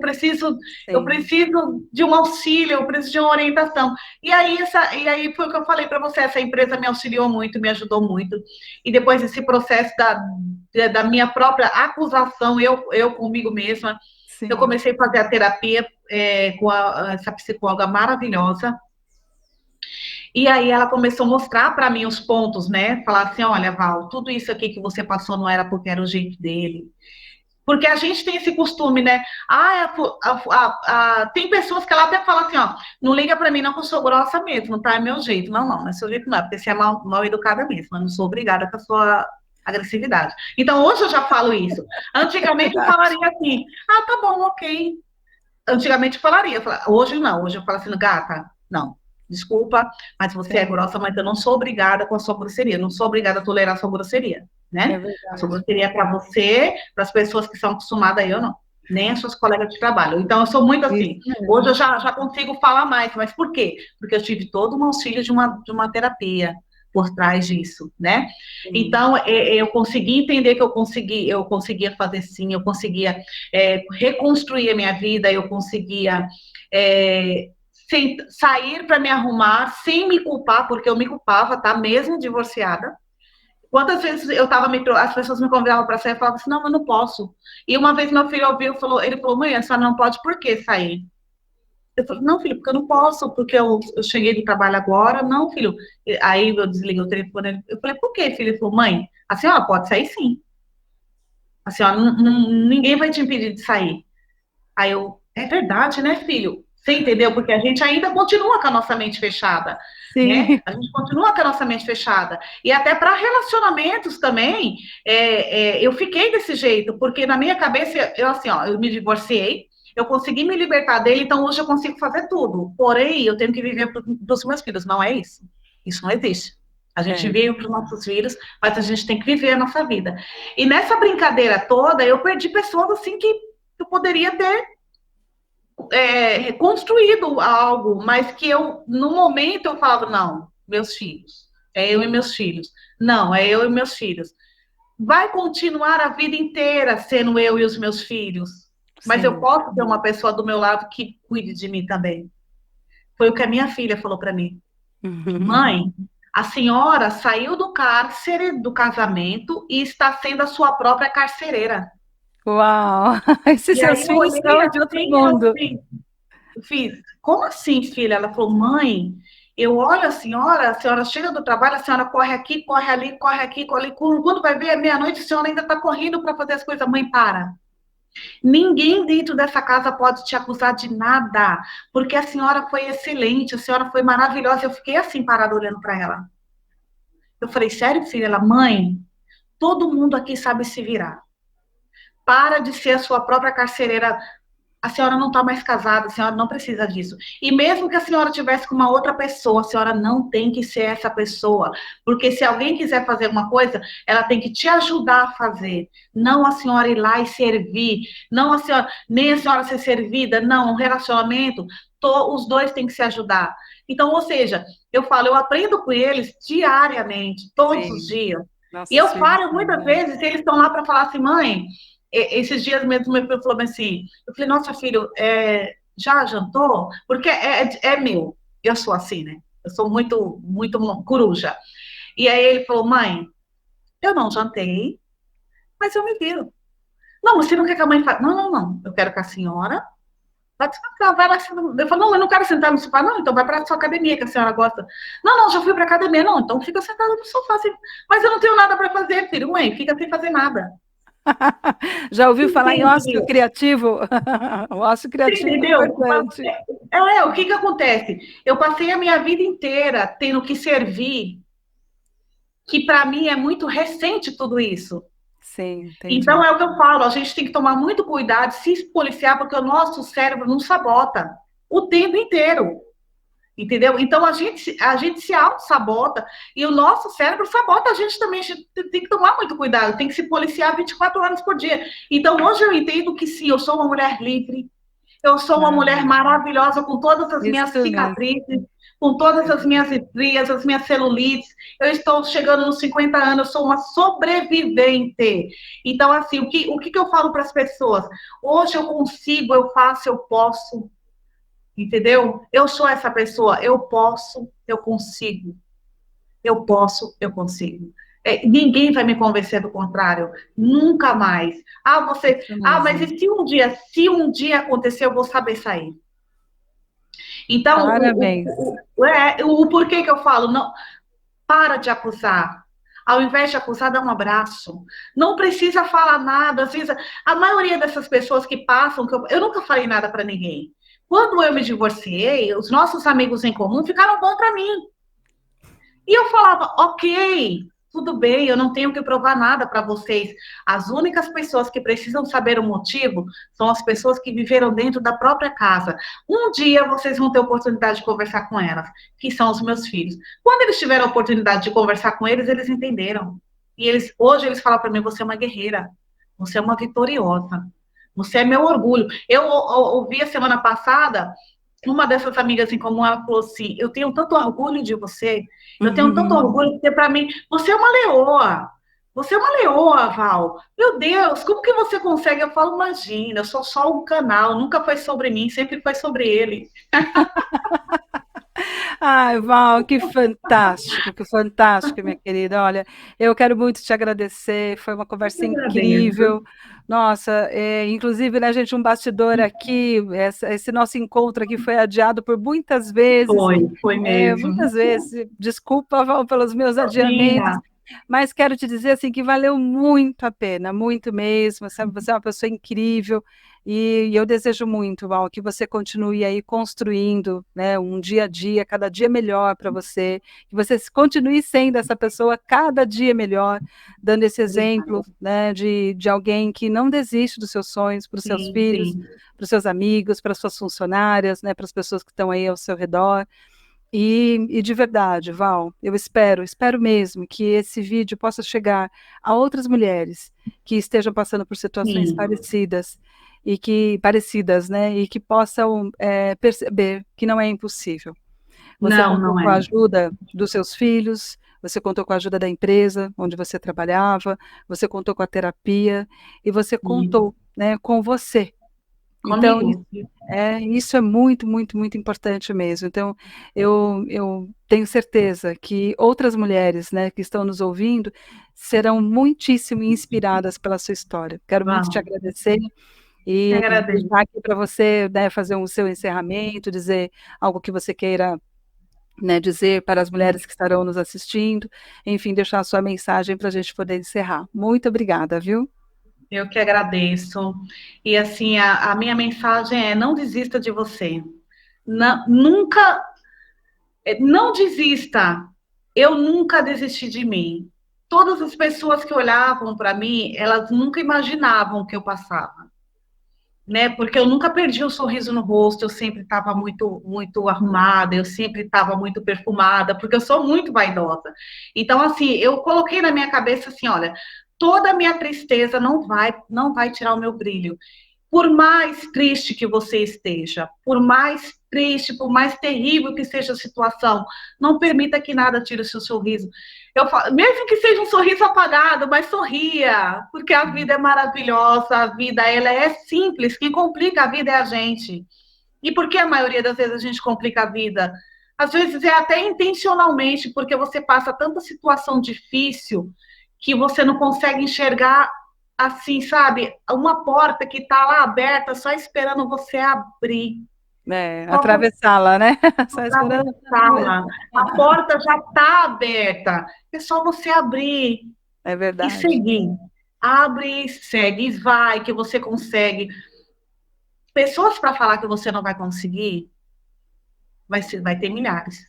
sim, preciso de um auxílio, eu preciso de uma orientação. E aí foi o que eu falei para você, essa empresa me auxiliou muito, me ajudou muito. E depois desse processo da minha própria acusação, eu comigo mesma, eu sim. comecei a fazer a terapia com essa psicóloga maravilhosa. E aí ela começou a mostrar para mim os pontos, né? Falar assim, olha, Val, tudo isso aqui que você passou não era porque era o jeito dele. Porque a gente tem esse costume, né? Tem pessoas que ela até fala assim, ó, não liga para mim não que eu sou grossa mesmo, tá? É meu jeito. Não, não, não é seu jeito não, é porque você é mal educada mesmo. Eu não sou obrigada com a sua agressividade. Então, hoje eu já falo isso. É Antigamente eu verdade. falaria assim, tá bom, ok. Antigamente eu falaria, hoje não, hoje eu falo assim, gata, não, desculpa, mas você é É, grossa, mas eu não sou obrigada com a sua grosseria, não sou obrigada a tolerar a sua grosseria, é né? A sua verdade. grosseria é para você, para as pessoas que são acostumadas, eu não. nem as suas colegas de trabalho. Então, eu sou muito assim. Hoje eu já consigo falar mais, mas por quê? Porque eu tive todo um auxílio de uma terapia por trás disso, né? Então, eu consegui entender que eu conseguia fazer sim, eu conseguia reconstruir a minha vida, eu conseguia sair para me arrumar sem me culpar, porque eu me culpava, tá? Mesmo divorciada. Quantas vezes as pessoas me convidavam para sair e falavam assim, não, eu não posso. E uma vez meu filho ouviu, ele falou, mãe, a senhora não pode por que sair? Eu falei, não, filho, porque eu não posso, porque eu cheguei do trabalho agora, não, filho. Aí eu desliguei o telefone, eu falei, por quê, filho? Ele falou, mãe, a senhora pode sair sim. A senhora, ninguém vai te impedir de sair. Aí é verdade, né, filho? Você entendeu? Porque a gente ainda continua com a nossa mente fechada, né? A gente continua com a nossa mente fechada. E até para relacionamentos também, eu fiquei desse jeito, porque na minha cabeça, eu me divorciei, eu consegui me libertar dele, então hoje eu consigo fazer tudo. Porém, eu tenho que viver para os meus filhos. Não é isso. Isso não existe. A gente vive para os nossos filhos, mas a gente tem que viver a nossa vida. E nessa brincadeira toda, eu perdi pessoas assim que eu poderia ter construído algo, mas que no momento, eu falava, não, meus filhos, é eu e meus filhos. Não, é eu e meus filhos. Vai continuar a vida inteira sendo eu e os meus filhos, mas eu posso ter uma pessoa do meu lado que cuide de mim também. Foi o que a minha filha falou para mim. Mãe, a senhora saiu do cárcere do casamento e está sendo a sua própria carcereira. Uau! Esses seus filhos são de outro mundo. Fiz, como assim, filha? Ela falou, mãe, eu olho a senhora chega do trabalho, a senhora corre aqui, corre ali, corre aqui, corre ali. Quando vai ver, é meia-noite, a senhora ainda está correndo para fazer as coisas. Mãe, para. Ninguém dentro dessa casa pode te acusar de nada, porque a senhora foi excelente, a senhora foi maravilhosa. Eu fiquei assim, parada, olhando para ela. Eu falei, sério, filha? Ela, mãe, todo mundo aqui sabe se virar. Para de ser a sua própria carcereira. A senhora não está mais casada, a senhora não precisa disso. E mesmo que a senhora tivesse com uma outra pessoa, a senhora não tem que ser essa pessoa. Porque se alguém quiser fazer uma coisa, ela tem que te ajudar a fazer. Não a senhora ir lá e servir. Não a senhora, nem a senhora ser servida. Não, um relacionamento, os dois têm que se ajudar. Então, ou seja, eu aprendo com eles diariamente, todos os dias. Nossa, e eu falo muitas vezes, eles estão lá para falar assim, mãe, esses dias mesmo meu filho falou assim, eu falei, nossa, filho, já jantou? Porque é meu, eu sou assim, né? Eu sou muito, muito coruja. E aí ele falou, mãe, eu não jantei, mas eu me viro. Não, você não quer que a mãe faça? Não, eu quero que a senhora vai lá. Eu falo, não, eu não quero sentar no sofá, não, então vai para a sua academia, que a senhora gosta. Não, já fui para a academia, não, então fica sentada no sofá. Assim. Mas eu não tenho nada para fazer, filho. Mãe, fica sem fazer nada. Já ouviu falar em ócio criativo? O ócio criativo é importante. O que acontece? Eu passei a minha vida inteira tendo que servir, que para mim é muito recente tudo isso. Sim, entendi. Então é o que eu falo, a gente tem que tomar muito cuidado, se policiar, porque o nosso cérebro não sabota o tempo inteiro. Entendeu? Então a gente se auto-sabota e o nosso cérebro sabota a gente também. A gente tem que tomar muito cuidado, tem que se policiar 24 horas por dia. Então hoje eu entendo que sim, eu sou uma mulher livre, eu sou uma mulher maravilhosa com todas as minhas cicatrizes, com todas as minhas estrias, as minhas celulites. Eu estou chegando nos 50 anos, eu sou uma sobrevivente. Então, assim, o que eu falo para as pessoas? Hoje eu consigo, eu faço, eu posso. Entendeu? Eu sou essa pessoa, eu posso, eu consigo. Eu posso, eu consigo. Ninguém vai me convencer do contrário, nunca mais. Mas e se um dia acontecer, eu vou saber sair. Então, parabéns. O porquê que eu falo, não, para de acusar. Ao invés de acusar, dá um abraço. Não precisa falar nada. Às vezes, a maioria dessas pessoas que passam, eu nunca falei nada para ninguém. Quando eu me divorciei, os nossos amigos em comum ficaram bons para mim. E eu falava, ok, tudo bem, eu não tenho que provar nada para vocês. As únicas pessoas que precisam saber o motivo são as pessoas que viveram dentro da própria casa. Um dia vocês vão ter oportunidade de conversar com elas, que são os meus filhos. Quando eles tiveram a oportunidade de conversar com eles, eles entenderam. E hoje eles falam para mim, você é uma guerreira, você é uma vitoriosa. Você é meu orgulho. Eu ouvi a semana passada uma dessas amigas em comum, ela falou assim: eu tenho tanto orgulho de você, eu tenho tanto orgulho, porque para mim, você é uma leoa. Você é uma leoa, Val. Meu Deus, como que você consegue? Eu falo, imagina, eu sou só um canal, nunca foi sobre mim, sempre foi sobre ele. Ai, Val, que fantástico, minha querida. Olha, eu quero muito te agradecer, foi uma conversa Eu agradeço. incrível. Nossa, inclusive, né, gente, um bastidor aqui, esse nosso encontro aqui foi adiado por Foi mesmo. muitas vezes. Desculpa, Val, pelos meus adiamentos, Minha, mas quero te dizer assim que valeu muito a pena, muito mesmo, sabe? Você é uma pessoa incrível e eu desejo muito, Val, que você continue aí construindo, né, um dia a dia, cada dia melhor para você, que você continue sendo essa pessoa cada dia melhor, dando esse exemplo, né, de alguém que não desiste dos seus sonhos para os seus sim, filhos, sim. para os seus amigos, para as suas funcionárias, né, para as pessoas que estão aí ao seu redor. E de verdade, Val, eu espero mesmo que esse vídeo possa chegar a outras mulheres que estejam passando por situações Sim. parecidas, né? E que possam perceber que não é impossível. Você Não, contou não com a é. ajuda dos seus filhos, você contou com a ajuda da empresa onde você trabalhava, você contou com a terapia e você Sim. contou, né, com você. Então, Comigo. isso é muito, muito, muito importante mesmo. Então, eu tenho certeza que outras mulheres, né, que estão nos ouvindo serão muitíssimo inspiradas pela sua história. Quero muito te Vamos. agradecer Eu e agradeço. deixar aqui para você, né, fazer o seu encerramento, dizer algo que você queira, né, dizer para as mulheres que estarão nos assistindo, enfim, deixar a sua mensagem para a gente poder encerrar. Muito obrigada, viu? Eu que agradeço. E assim, a minha mensagem é: não desista de você. Nunca, não desista. Eu nunca desisti de mim. Todas as pessoas que olhavam para mim, elas nunca imaginavam o que eu passava, né? Porque eu nunca perdi o sorriso no rosto, eu sempre estava muito, muito arrumada, eu sempre estava muito perfumada, porque eu sou muito vaidosa. Então, assim, eu coloquei na minha cabeça assim, olha, toda a minha tristeza não vai tirar o meu brilho. Por mais triste que você esteja, por mais triste, por mais terrível que seja a situação, não permita que nada tire o seu sorriso. Eu falo, mesmo que seja um sorriso apagado, mas sorria, porque a vida é maravilhosa, a vida ela é simples, quem complica a vida é a gente. E por que a maioria das vezes a gente complica a vida? Às vezes é até intencionalmente, porque você passa tanta situação difícil que você não consegue enxergar assim, sabe? Uma porta que está lá aberta, só esperando você abrir. Só você Atravessá-la, né? Só esperando. atravessá-la. A porta já está aberta. É só você abrir É e verdade. seguir. Abre, segue, vai, que você consegue. Pessoas para falar que você não vai conseguir, vai ter milhares.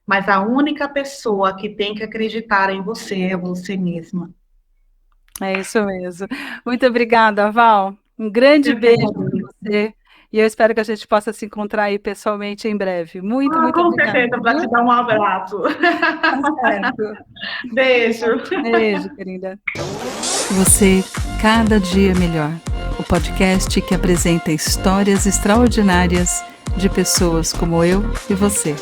Mas a única pessoa que tem que acreditar em você é você mesma. É isso mesmo. Muito obrigada, Val. Um grande Eu que beijo para agradeço. você. E eu espero que a gente possa se encontrar aí pessoalmente em breve. Muito, Ah, muito com obrigada, certeza, para te viu? dar um abraço. Tá certo. Beijo. Beijo, querida. Você, cada dia melhor. O podcast que apresenta histórias extraordinárias de pessoas como eu e você.